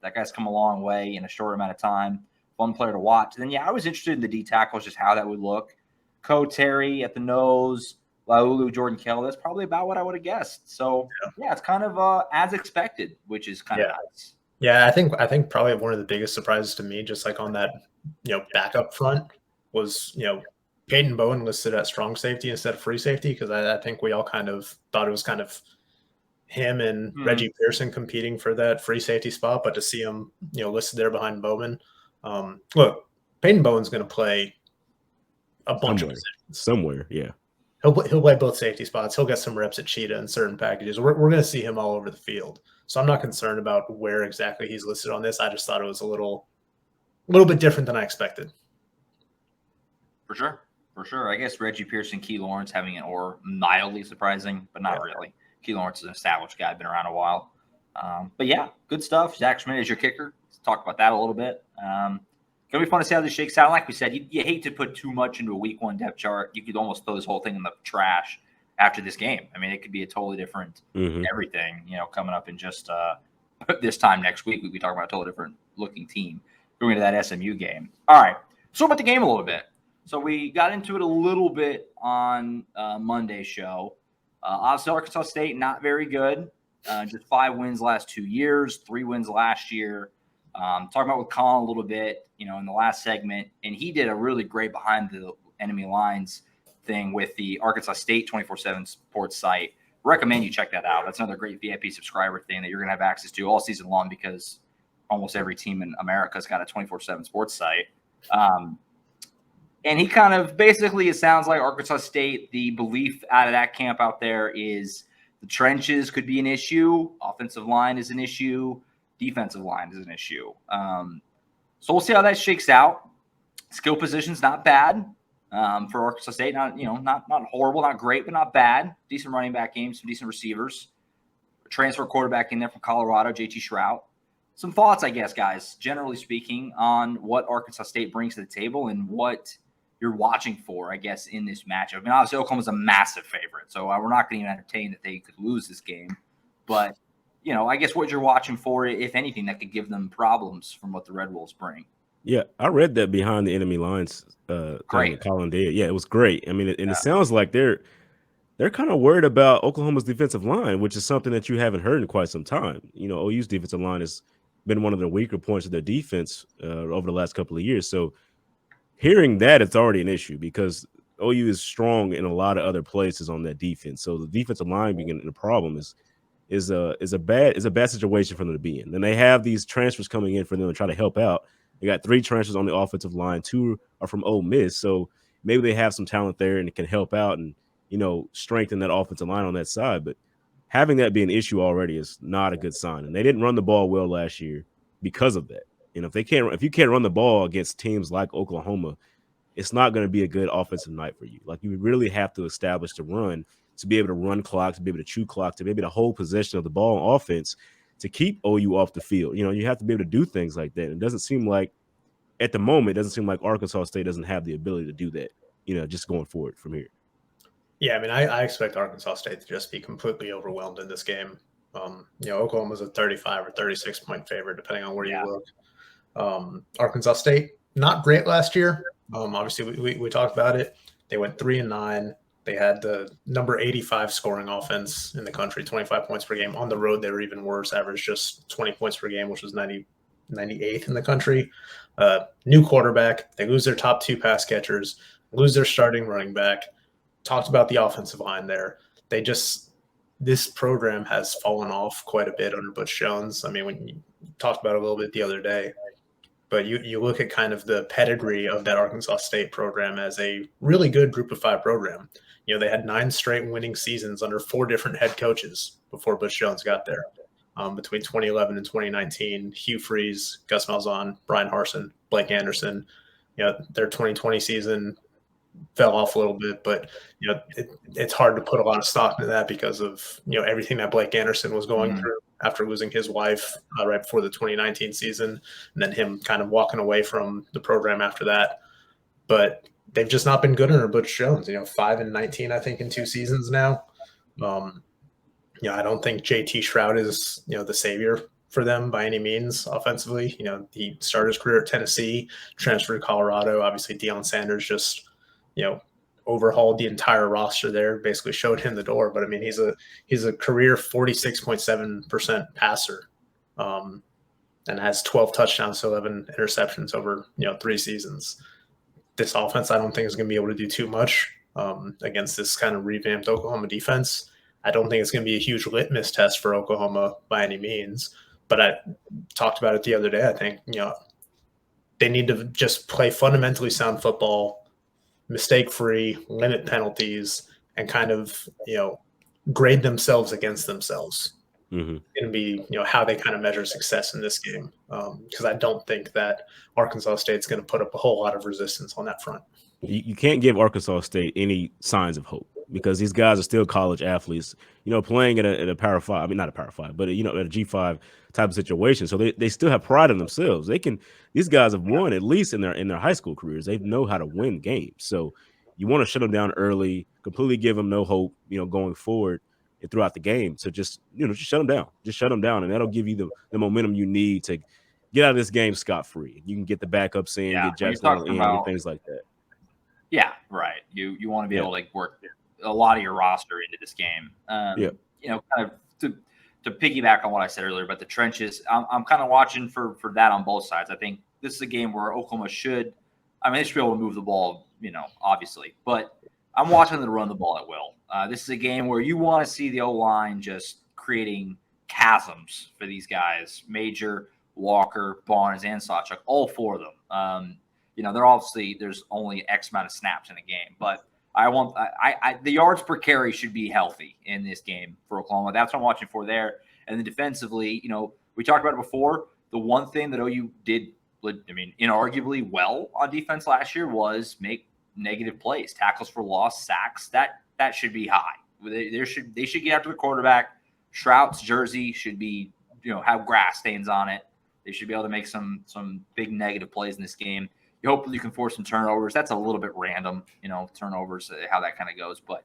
That guy's come a long way in a short amount of time. Fun player to watch. And then, I was interested in the D tackles, just how that would look. Ko Terry at the nose, Laulu, Jordan Kell. That's probably about what I would have guessed. So, it's kind of as expected, which is kind of nice. Yeah, I think probably one of the biggest surprises to me, just like on that, backup front, was Peyton Bowen listed at strong safety instead of free safety because I think we all kind of thought it was kind of him and Reggie Pearson competing for that free safety spot, but to see him listed there behind Bowman, look, Peyton Bowen's going to play a bunch of positions somewhere. Yeah, he'll play both safety spots. He'll get some reps at Cheetah in certain packages. We're going to see him all over the field, so I'm not concerned about where exactly he's listed on this. I just thought it was a little bit different than I expected. For sure. I guess Reggie Pearson, Key Lawrence having an or mildly surprising, but not really. Key Lawrence is an established guy, been around a while. But good stuff. Zach Schmidt is your kicker. Let's talk about that a little bit. Going to be fun to see how this shakes out. Like we said, you hate to put too much into a week 1 depth chart. You could almost throw this whole thing in the trash after this game. I mean, it could be a totally different everything, coming up in just this time next week. We'll be talking about a totally different looking team going into that SMU game. All right. So about the game a little bit. So we got into it a little bit on Monday's show. Obviously, Arkansas State, not very good. Just 5 wins last 2 years, 3 wins last year. Talking about with Collin a little bit, in the last segment. And he did a really great behind the enemy lines thing with the Arkansas State 24/7 sports site. Recommend you check that out. That's another great VIP subscriber thing that you're going to have access to all season long because almost every team in America has got a 24/7 sports site. And he kind of basically, it sounds like Arkansas State, the belief out of that camp out there is The trenches could be an issue. Offensive line is an issue. Defensive line is an issue. So we'll see how that shakes out. Skill position's not bad for Arkansas State. Not horrible, not great, but not bad. Decent running back game, some decent receivers. Transfer quarterback in there from Colorado, JT Shrout. Some thoughts, I guess, guys, generally speaking, on what Arkansas State brings to the table and what you're watching for, I guess, in this matchup. I mean, obviously, Oklahoma's a massive favorite, so we're not going to even entertain that they could lose this game. But, I guess what you're watching for, if anything, that could give them problems from what the Red Wolves bring. Yeah, I read that behind the enemy lines thing that Collin did. Yeah, it was great. I mean, it sounds like they're kind of worried about Oklahoma's defensive line, which is something that you haven't heard in quite some time. OU's defensive line has been one of the weaker points of their defense over the last couple of years. So hearing that, it's already an issue because OU is strong in a lot of other places on that defense. So the defensive line being a problem is a bad situation for them to be in. And they have these transfers coming in for them to try to help out. They got 3 transfers on the offensive line. 2 are from Ole Miss. So maybe they have some talent there and it can help out and, strengthen that offensive line on that side. But having that be an issue already is not a good sign. And they didn't run the ball well last year because of that. If you can't run the ball against teams like Oklahoma, it's not going to be a good offensive night for you. Like, you really have to establish the run to be able to run clock, to be able to chew clock, to be able to hold possession of the ball on offense to keep OU off the field. You have to be able to do things like that. It doesn't seem like, at the moment, it doesn't seem like Arkansas State doesn't have the ability to do that, just going forward from here. Yeah, I mean, I expect Arkansas State to just be completely overwhelmed in this game. Oklahoma's a 35 or 36 point favorite, depending on where you look. Arkansas State, not great last year. Obviously, we talked about it. They went 3-9. They had the number 85 scoring offense in the country, 25 points per game. On the road, they were even worse, averaged just 20 points per game, which was 98th in the country. New quarterback. They lose their top 2 pass catchers, lose their starting running back. Talked about the offensive line there. This program has fallen off quite a bit under Butch Jones. I mean, when you talked about it a little bit the other day, but you look at kind of the pedigree of that Arkansas State program as a really good group of 5 program. They had 9 straight winning seasons under 4 different head coaches before Butch Jones got there. Between 2011 and 2019, Hugh Freeze, Gus Malzahn, Brian Harsin, Blake Anderson. Their 2020 season fell off a little bit, but it's hard to put a lot of stock into that because of everything that Blake Anderson was going through after losing his wife right before the 2019 season, and then him kind of walking away from the program after that. But they've just not been good under Butch Jones. 5-19, I think, in 2 seasons now. I don't think JT Shrout is the savior for them by any means offensively. He started his career at Tennessee, transferred to Colorado. Obviously, Deion Sanders just overhauled the entire roster there, basically showed him the door. But I mean, he's a career 46.7% passer, and has 12 touchdowns to 11 interceptions over 3 seasons. This offense, I don't think is going to be able to do too much against this kind of revamped Oklahoma defense. I don't think it's going to be a huge litmus test for Oklahoma by any means. But I talked about it the other day. I think they need to just play fundamentally sound football, mistake-free, limit penalties, and kind of, grade themselves against themselves. Going to be, how they kind of measure success in this game. Because I don't think that Arkansas State's going to put up a whole lot of resistance on that front. You can't give Arkansas State any signs of hope because these guys are still college athletes, playing at a Power 5. I mean, not a Power 5, but, at a G5 type of situation. So they still have pride in themselves. These guys have won at least in their high school careers. They know how to win games. So you want to shut them down early, completely give them no hope, going forward and throughout the game. So just shut them down. Just shut them down, and that'll give you the momentum you need to get out of this game scot-free. You can get the backups in, get Jackson in, and things like that. Yeah, right. You want to be able to work a lot of your roster into this game. Kind of to piggyback on what I said earlier about the trenches, I'm kind of watching for that on both sides. I think this is a game where Oklahoma they should be able to move the ball, obviously, but I'm watching them to run the ball at will. This is a game where you want to see the O-line just creating chasms for these guys, Major, Walker, Barnes, and Sawchuk, all 4 of them. They're obviously, there's only X amount of snaps in a game, but The yards per carry should be healthy in this game for Oklahoma. That's what I'm watching for there. And then defensively, we talked about it before. The one thing that OU did, inarguably well on defense last year was make negative plays, tackles for loss, sacks. That should be high. They should get after the quarterback. Stroud's jersey should be, have grass stains on it. They should be able to make some big negative plays in this game. You hopefully you can force some turnovers. That's a little bit random, turnovers, how that kind of goes. But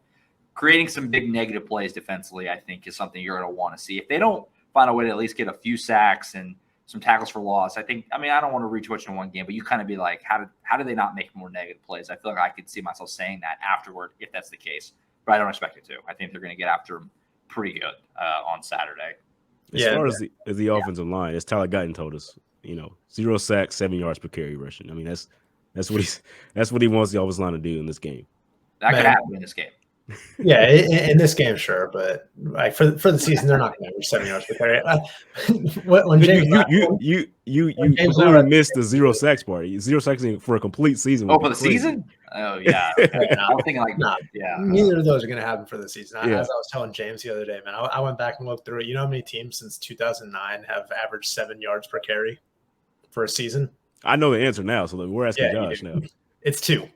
creating some big negative plays defensively, I think, is something you're going to want to see. If they don't find a way to at least get a few sacks and some tackles for loss, I don't want to read too much in one game, but you kind of be like, how do they not make more negative plays? I feel like I could see myself saying that afterward if that's the case. But I don't expect it to. I think they're going to get after them pretty good on Saturday. As far as the offensive line, as Tyler Guyton told us, 0 sacks, 7 yards per carry rushing. I mean, that's what he wants the offensive line to do in this game. That could happen in this game. Yeah, in this game, sure, but like for the season, they're not going to average 7 yards per carry. When James you missed the 0 sacks part. 0 sacks for a complete season. Oh, for the season? Oh yeah. I'm thinking neither of those are going to happen for the season. As I was telling James the other day, man, I went back and looked through it. You know how many teams since 2009 have averaged 7 yards per carry for a season? I know the answer now, so we're asking Josh now. It's 2.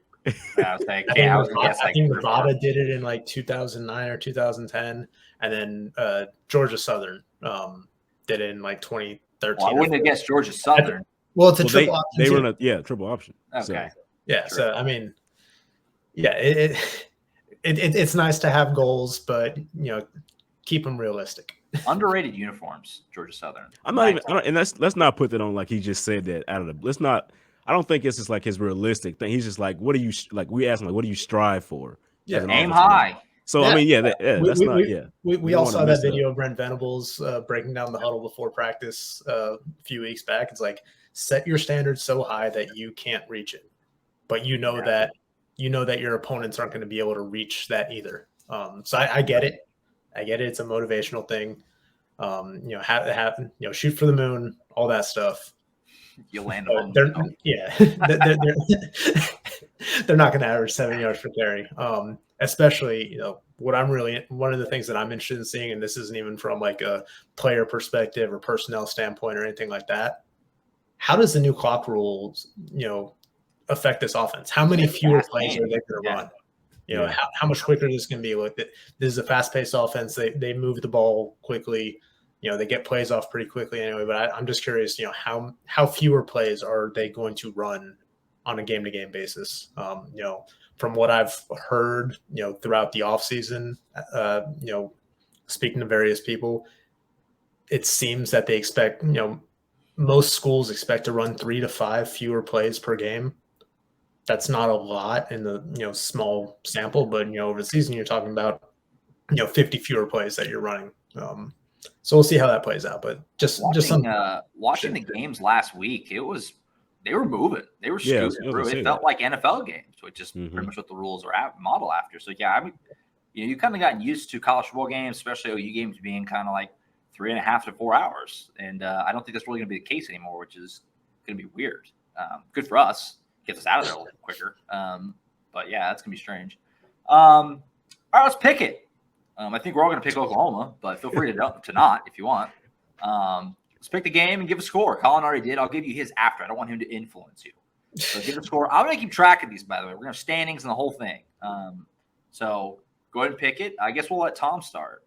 I think Nevada did it in like 2009 or 2010, and then Georgia Southern did it in like 2013. Well, I wouldn't have guessed Georgia Southern. Well, it's a triple option. They run a triple option. Okay. So. Yeah. True. So I mean, yeah, it's nice to have goals, but keep them realistic. Underrated uniforms, Georgia Southern. Let's not put that on like he just said that out of the. Let's not. I don't think it's just like his realistic thing. He's just like, what do you like? We ask him like, what do you strive for? Yeah, aim high. So I mean, that's not. We all saw that video of Brent Venables breaking down the huddle before practice a few weeks back. It's like, set your standards so high that you can't reach it, but that your opponents aren't going to be able to reach that either. So I get it. It's a motivational thing. Shoot for the moon, all that stuff. You land on they're not going to average 7 yards per carry. Especially, one of the things that I'm interested in seeing, and this isn't even from like a player perspective or personnel standpoint or anything like that. How does the new clock rules, affect this offense? How many fewer plays are they going to run? How much quicker this can be? Look, this is a fast-paced offense. They move the ball quickly. They get plays off pretty quickly anyway. But I'm just curious, how fewer plays are they going to run on a game-to-game basis? From what I've heard, throughout the offseason, speaking to various people, it seems that they expect, most schools expect to run 3 to 5 fewer plays per game. That's not a lot in the, small sample, but, over the season, you're talking about, 50 fewer plays that you're running. So we'll see how that plays out, but watching the games last week, they were moving. They were scooting through. It felt like NFL games, which is pretty much what the rules are model after. So you kind of gotten used to college football games, especially OU games being kind of like 3.5 to 4 hours. And I don't think that's really going to be the case anymore, which is going to be weird. Good for us. Gets us out of there a little quicker. But yeah, that's going to be strange. All right, let's pick it. I think we're all going to pick Oklahoma, but feel free to not if you want. Let's pick the game and give a score. Collin already did. I'll give you his after. I don't want him to influence you. So give a score. I'm going to keep track of these, by the way. We're going to have standings and the whole thing. So go ahead and pick it. I guess we'll let Tom start.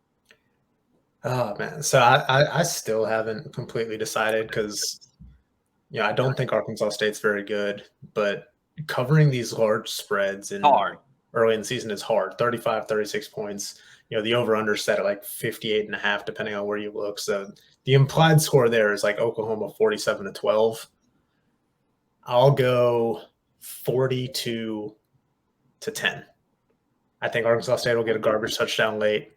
Oh, man. So I still haven't completely decided because, I don't think Arkansas State's very good, but covering these large spreads early in the season is hard. 35, 36 points. The over-under set at like 58.5, depending on where you look. So the implied score there is like Oklahoma 47-12. I'll go 42-10. I think Arkansas State will get a garbage touchdown late.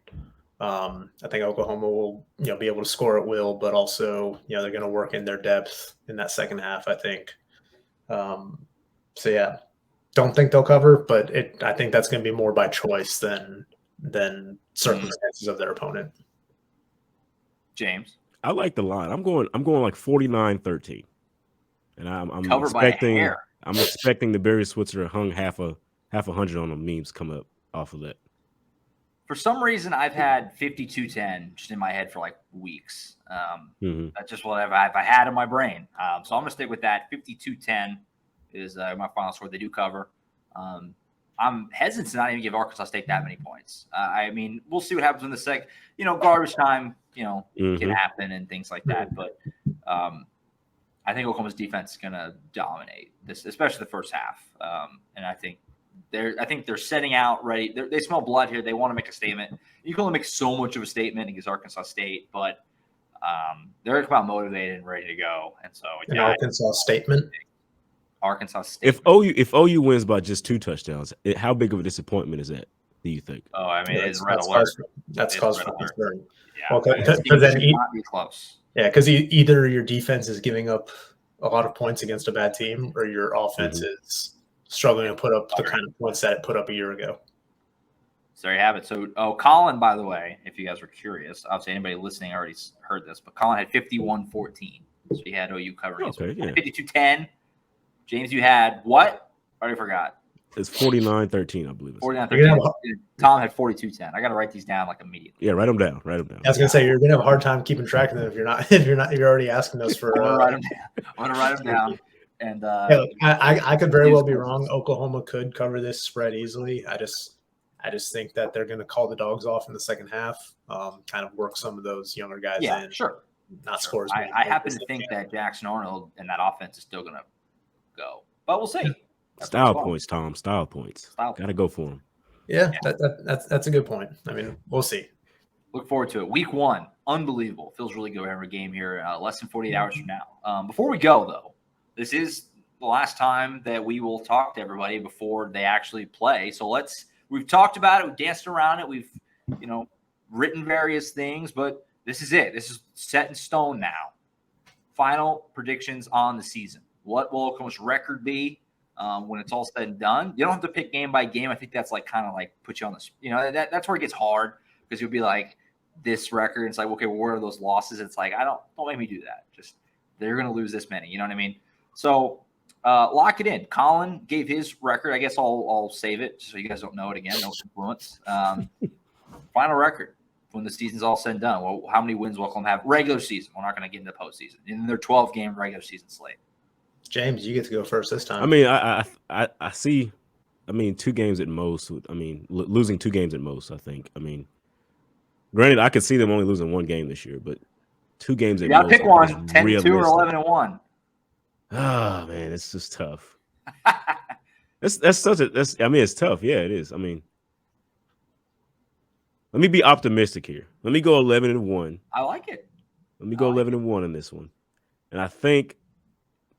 I think Oklahoma will, be able to score at will, but also, they're going to work in their depth in that second half, I think. So yeah, don't think they'll cover, but I think that's going to be more by choice than circumstances of their opponent. James, I like the line. I'm going like 49-13, and I'm covered expecting by a hair. I'm expecting the Barry Switzer hung half a half 100 on the memes come up off of that. For some reason, I've had 52-10 just in my head for like weeks. That's just what I've had in my brain. So I'm going to stick with that. 52-10 is my final score. They do cover. I'm hesitant to not even give Arkansas State that many points. I mean, we'll see what happens in the second. Garbage time, can happen and things like that. But I think Oklahoma's defense is going to dominate this, especially the first half. And I think they're setting out ready. They smell blood here. They want to make a statement. You can only make so much of a statement against Arkansas State, but they're going to come out motivated and ready to go. And so, an Arkansas statement. Arkansas State. If OU wins by just 2 touchdowns, how big of a disappointment is that? Do you think? Oh, I mean, it's red alert. That's cause for concern. Yeah, because then not be close. Yeah, because either your defense is giving up a lot of points against a bad team, or your offense is struggling to put up the kind of points that it put up a year ago. So there you have it. So, Collin, by the way, if you guys were curious, obviously anybody listening already heard this, but Collin had 51-14. So he had OU covering. Okay, yeah. 52-10. James, you had what? I already forgot. It's 49-13, I believe. 49-13. Tom had 42-10. I got to write these down like immediately. Yeah, write them down. I was gonna say you're gonna have a hard time keeping track of them if you're already asking us for. I'm gonna write them down. And I could very well be wrong. Oklahoma could cover this spread easily. I just think that they're gonna call the dogs off in the second half. Kind of work some of those younger guys in. Yeah, sure. Not scores. I happen to think that Jackson Arnold and that offense is still gonna go, but we'll see. Style points, Tom. Style points. Gotta go for them. Yeah, that's a good point. I mean, we'll see. Look forward to it. Week 1, unbelievable. Feels really good having a game here less than 48 hours from now. Before we go, though, this is the last time that we will talk to everybody before they actually play. So we've talked about it. We've danced around it. We've, written various things, but this is it. This is set in stone now. Final predictions on the season. What will Oklahoma's record be? When it's all said and done, you don't have to pick game by game. I think that's kind of put you on this. That's where it gets hard because you'll be like this record. It's like, okay, well, where are those losses? It's like don't make me do that. Just they're going to lose this many. You know what I mean? So lock it in. Collin gave his record. I guess I'll save it so you guys don't know it again. No influence. Final record when the season's all said and done. Well, how many wins will Oklahoma have regular season? We're not going to get into postseason in their 12-game regular season slate. James, you get to go first this time. I mean, I see. I mean, 2 games at most. I mean, losing 2 games at most. I think. I mean, granted, I could see them only losing 1 game this year, but 2 games at most. Pick one. 10-2 or 11-1. Oh man, it's just tough. That's such a. I mean, it's tough. Yeah, it is. I mean, let me be optimistic here. Let me go 11-1. I like it. Let me go 11-1 in this one, and I think.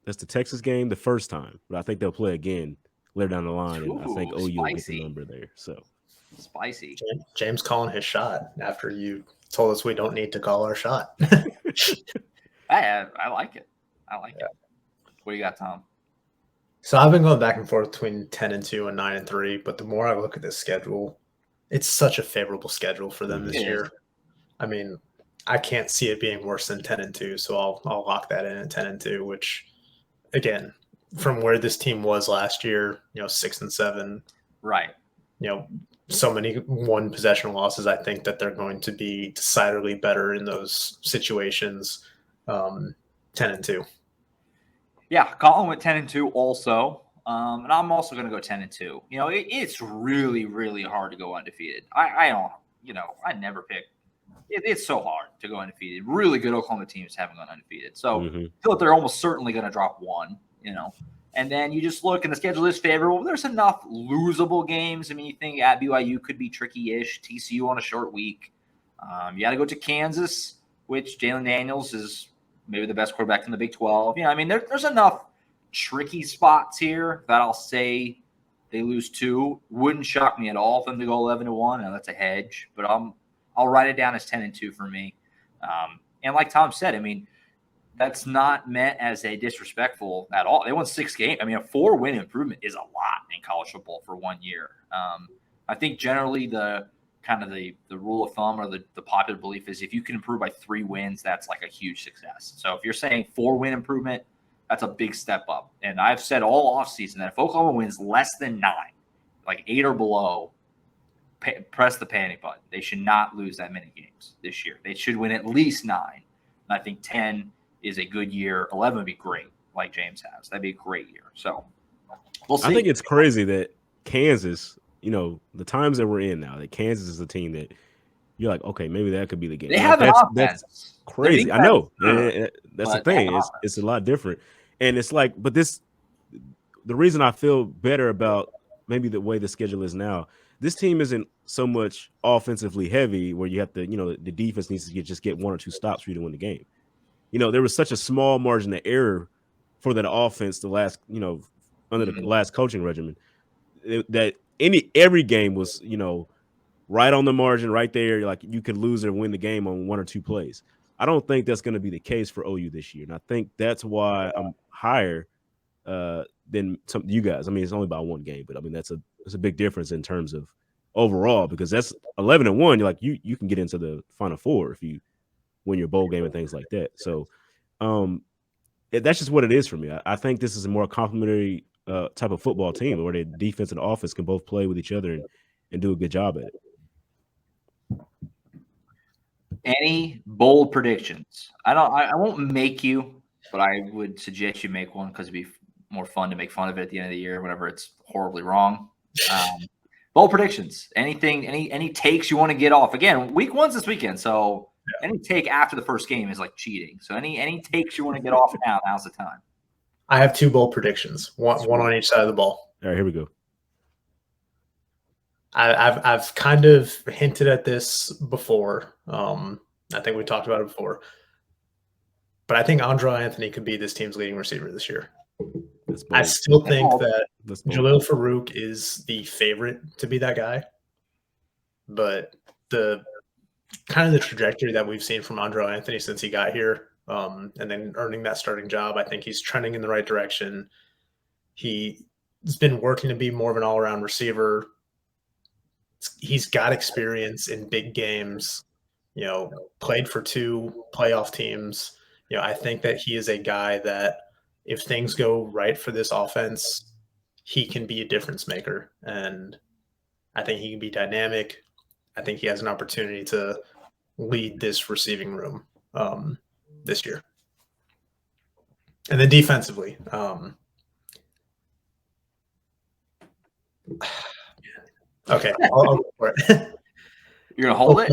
That's the Texas game the first time, but I think they'll play again later down the line, and I think OU will get the number there. So spicy. James calling his shot after you told us we don't need to call our shot. I like it. I like it. What do you got, Tom? So I've been going back and forth between 10-2 and 9-3, but the more I look at this schedule, it's such a favorable schedule for them this year. I mean, I can't see it being worse than 10-2, so I'll lock that in at 10-2, which. Again, from where this team was last year, 6-7, right? So many 1 possession losses. I think that they're going to be decidedly better in those situations. 10-2. Yeah, Collin went 10-2 also, and I'm also going to go 10-2. It's really, really hard to go undefeated. I don't. I never pick. It's so hard to go undefeated. Really good Oklahoma teams haven't gone undefeated. So I feel like they're almost certainly going to drop 1, And then you just look, and the schedule is favorable. There's enough losable games. I mean, you think at BYU could be tricky-ish. TCU on a short week. You got to go to Kansas, which Jalen Daniels is maybe the best quarterback in the Big 12. I mean, there's enough tricky spots here that I'll say they lose 2. Wouldn't shock me at all for them to go 11-1. Now, that's a hedge, but I'll write it down as 10-2 for me. And like Tom said, I mean, that's not meant as a disrespectful at all. They won 6 games. I mean, a 4-win improvement is a lot in college football for 1 year. I think generally the rule of thumb or the popular belief is if you can improve by 3 wins, that's like a huge success. So if you're saying 4-win improvement, that's a big step up. And I've said all offseason that if Oklahoma wins less than 9, like 8 or below, press the panic button. They should not lose that many games this year. They should win at least 9. And I think 10 is a good year. 11 would be great, like James has. That'd be a great year. So we'll see. I think it's crazy that Kansas, the times that we're in now, that Kansas is a team that you're like, okay, maybe that could be the game. They have an offense. That's crazy. I know. That's the But thing. It's a lot different. And it's like, but the reason I feel better about maybe the way the schedule is now, this team isn't so much offensively heavy where you have to, the defense needs to just get 1 or 2 stops for you to win the game. There was such a small margin of error for that offense under the last coaching regimen that every game was, right on the margin, right there. Like you could lose or win the game on 1 or 2 plays. I don't think that's going to be the case for OU this year. And I think that's why I'm higher than some you guys. I mean, it's only by 1 game, but I mean, that's a big difference in terms of overall, because that's 11-1. You're like, you can get into the Final Four if you win your bowl game and things like that. So that's just what it is for me. I think this is a more complimentary type of football team where the defense and the offense can both play with each other and do a good job at it. Any bold predictions? I won't make you, but I would suggest you make one because it'd be more fun to make fun of it at the end of the year whenever it's horribly wrong. Bold predictions. Anything? Any takes you want to get off? Again, week 1's this weekend, so any take after the first game is like cheating. So any takes you want to get off now? Now's the time. I have 2 bold predictions. One on each side of the ball. All right, here we go. I've kind of hinted at this before. I think we talked about it before. But I think Andre Anthony could be this team's leading receiver this year. I still think that Jalil Farouk is the favorite to be that guy. But the kind of the trajectory that we've seen from Andre Anthony since he got here, and then earning that starting job, I think he's trending in the right direction. He's been working to be more of an all-around receiver. He's got experience in big games, played for 2 playoff teams. I think that he is a guy that if things go right for this offense, he can be a difference maker. And I think he can be dynamic. I think he has an opportunity to lead this receiving room this year. And then defensively, okay, I'll go for it. You're gonna hold it.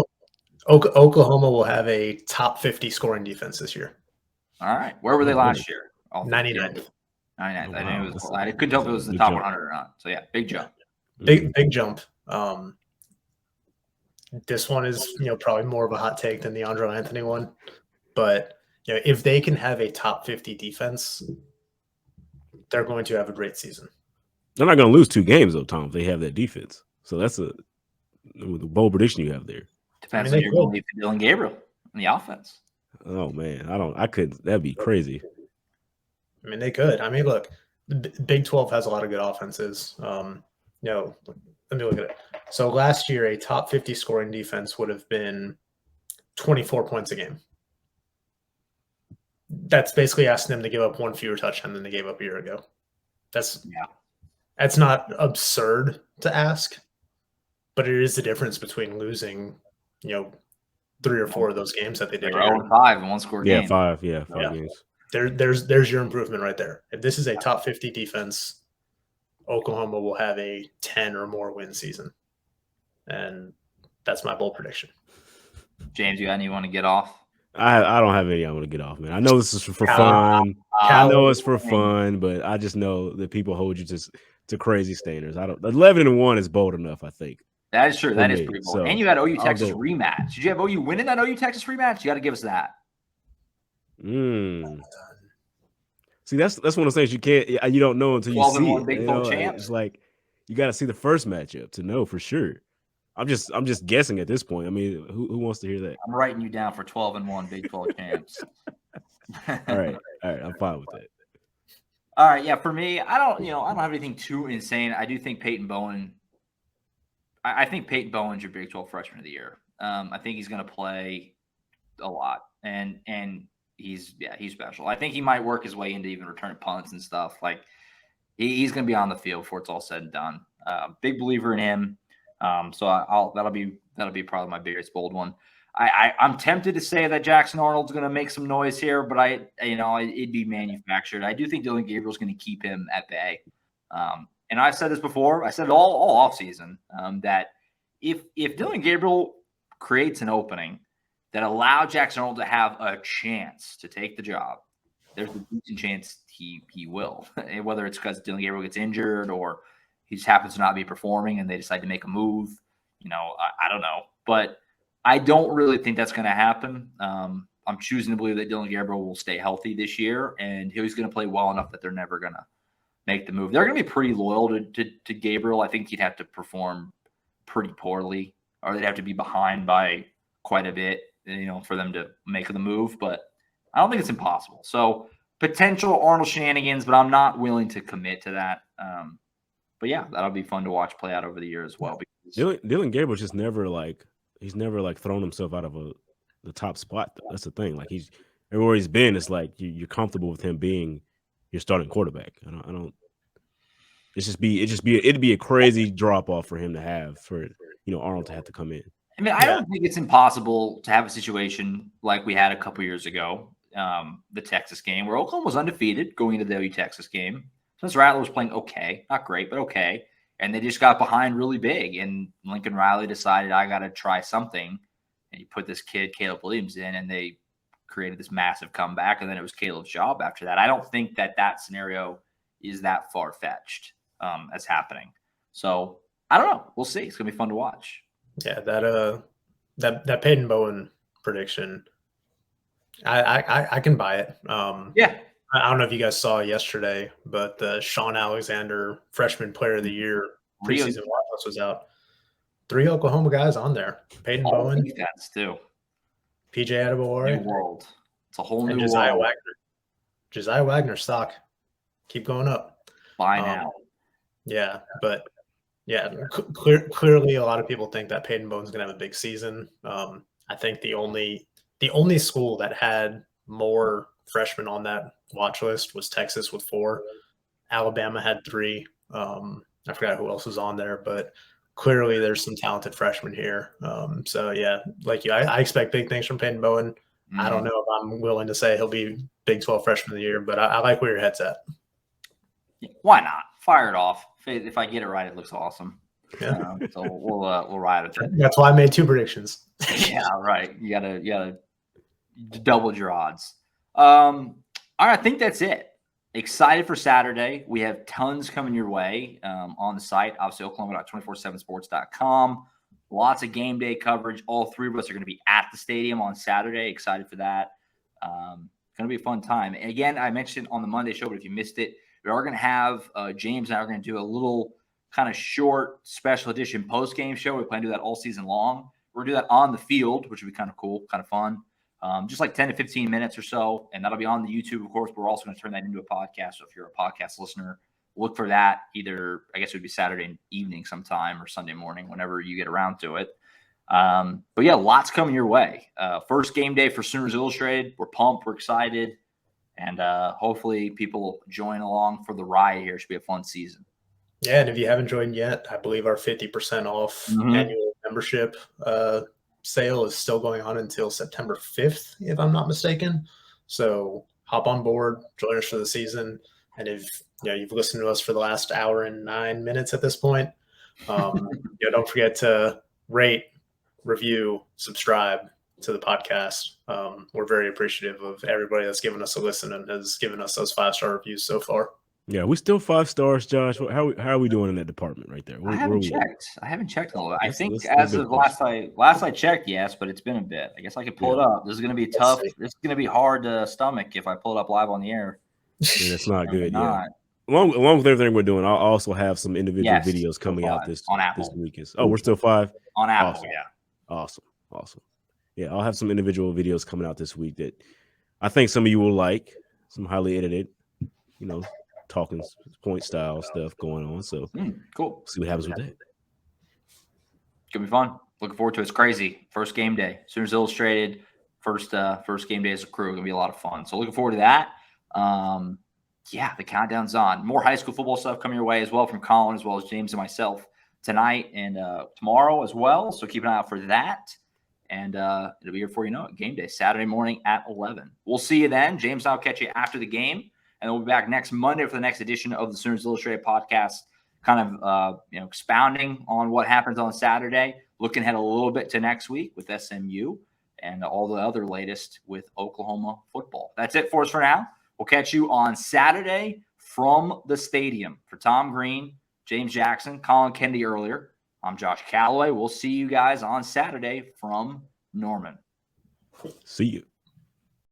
Oklahoma will have a top 50 scoring defense this year. All right. Where were they last year? 99th. 99th. I knew it was. I couldn't tell if it was the top 100 or not. So yeah, big jump. Big jump. This one is probably more of a hot take than the Andre Anthony one, but if they can have a top 50 defense, they're going to have a great season. They're not going to lose 2 games though, Tom. If they have that defense, so that's the bold prediction you have there. Depends on your goalie for Dylan Gabriel in the offense. Oh man, I couldn't. That'd be crazy. I mean, they could. I mean, look, the Big 12 has a lot of good offenses. Let me look at it. So last year, a top 50 scoring defense would have been 24 points a game. That's basically asking them to give up 1 fewer touchdown than they gave up a year ago. That's not absurd to ask, but it is the difference between losing, 3 or 4 of those games that they did. 0-5 in 1-score game. 5 games. There's your improvement right there. If this is a top 50 defense, Oklahoma will have a 10 or more win season. And that's my bold prediction. James, you got any you want to get off? I don't have any I want to get off, man. I know this is for fun. I know it's for fun, but I just know that people hold you to crazy standards. 11-1 is bold enough, I think. That is true. That is pretty bold. So, and you had OU Texas rematch. Did you have OU winning that OU Texas rematch? You got to give us that. See, that's one of those things you don't know until you see it. Big 12 champs. It's like you got to see the first matchup to know for sure. I'm just guessing at this point. I mean, who wants to hear that? I'm writing you down for 12-1 Big 12 champs. All right, I'm fine with that. All right, yeah. For me, I don't have anything too insane. I do think Peyton Bowen. I think Peyton Bowen's your Big 12 freshman of the year. I think he's going to play a lot, and he's special. I think he might work his way into even return punts and stuff. Like he's going to be on the field before it's all said and done. Big believer in him. So that'll be probably my biggest bold one. I'm tempted to say that Jackson Arnold's going to make some noise here, but it'd be manufactured. I do think Dylan Gabriel's going to keep him at bay. And I've said this before. I said it all offseason that if Dylan Gabriel creates an opening that allow Jackson Arnold to have a chance to take the job, there's a decent chance he will. Whether it's because Dylan Gabriel gets injured or he just happens to not be performing and they decide to make a move, I don't know. But I don't really think that's going to happen. I'm choosing to believe that Dylan Gabriel will stay healthy this year, and he's going to play well enough that they're never going to make the move. They're going to be pretty loyal to Gabriel. I think he'd have to perform pretty poorly, or they'd have to be behind by quite a bit, for them to make the move. But I don't think it's impossible. So potential Arnold shenanigans, but I'm not willing to commit to that. But yeah, that'll be fun to watch play out over the year as well. Dylan Gabriel's just never he's never thrown himself out of the top spot. That's the thing. He's everywhere he's been. It's like you're comfortable with him being your starting quarterback. I don't. It'd be a crazy drop off for him to have for Arnold to have to come in. I mean, I don't think it's impossible to have a situation like we had a couple years ago, the Texas game, where Oklahoma was undefeated going into the Texas game. Since Rattler was playing okay, not great, but okay. And they just got behind really big. And Lincoln Riley decided, I got to try something. And he put this kid, Caleb Williams, in, and they created this massive comeback. And then it was Caleb's job after that. I don't think that scenario is that far-fetched as happening. So I don't know. We'll see. It's going to be fun to watch. Yeah, that Peyton Bowen prediction, I can buy it. Yeah. I don't know if you guys saw yesterday, but the Sean Alexander Freshman Player of the Year preseason watch was out. 3 Oklahoma guys on there. Peyton Bowen, defense too. PJ Adebawore. New world. It's a whole new Josiah world. Wagner. Josiah Wagner stock keep going up. By now. Yeah, but yeah, clearly a lot of people think that Peyton Bowen's going to have a big season. I think the only school that had more freshmen on that watch list was Texas with 4. Alabama had 3. I forgot who else was on there, but clearly there's some talented freshmen here. So yeah, like you, I expect big things from Peyton Bowen. Mm-hmm. I don't know if I'm willing to say he'll be Big 12 freshman of the year, but I like where your head's at. Why not? Fire it off. If I get it right, it looks awesome. Yeah. So we'll ride with it. That's why I made 2 predictions. Yeah, right. You gotta double your odds. All right, I think that's it. Excited for Saturday. We have tons coming your way on the site. Obviously, Oklahoma.247sports.com. Lots of game day coverage. All 3 of us are going to be at the stadium on Saturday. Excited for that. Going to be a fun time. And again, I mentioned on the Monday show, but if you missed it, we are going to have James and I are going to do a little kind of short special edition post-game show. We plan to do that all season long. We're going to do that on the field, which would be kind of cool, kind of fun. Just like 10 to 15 minutes or so. And that'll be on the YouTube, of course. But we're also going to turn that into a podcast. So if you're a podcast listener, look for that either, I guess it would be Saturday evening sometime or Sunday morning, whenever you get around to it. But yeah, lots coming your way. First game day for Sooners Illustrated. We're pumped. We're excited. And hopefully people join along for the ride here. It should be a fun season. Yeah, and if you haven't joined yet, I believe our 50% off annual membership sale is still going on until September 5th, if I'm not mistaken. So hop on board, join us for the season. And if you've listened to us for the last hour and 9 minutes at this point, don't forget to rate, review, subscribe to the podcast. We're very appreciative of everybody that's given us a listen and has given us those 5-star reviews so far. Yeah, we still 5 stars, Josh. How are we doing in that department right there? I haven't checked. I think as of last I checked, yes, but it's been a bit. I guess I could pull it up. This is going to be tough. This is going to be hard to stomach if I pull it up live on the air. Yeah, that's not good. Yeah. Along with everything we're doing, I'll also have some individual videos coming out this week. We're still 5 on Apple. Awesome. Yeah, awesome. Yeah, I'll have some individual videos coming out this week that I think some of you will like. Some highly edited, talking point style stuff going on. So cool. See what happens with that. It's gonna be fun. Looking forward to it. It's crazy. First game day. Sooners Illustrated. First game day as a crew. Gonna be a lot of fun. So looking forward to that. yeah, the countdown's on. More high school football stuff coming your way as well from Collin, as well as James and myself tonight and tomorrow as well. So keep an eye out for that. And it'll be here before you know it. Game day, Saturday morning at 11. We'll see you then. James and I'll catch you after the game. And we'll be back next Monday for the next edition of the Sooners Illustrated podcast, kind of expounding on what happens on Saturday, looking ahead a little bit to next week with SMU and all the other latest with Oklahoma football. That's it for us for now. We'll catch you on Saturday from the stadium. For Tom Green, James Jackson, Collin Kennedy earlier, I'm Josh Callaway. We'll see you guys on Saturday from Norman. See you.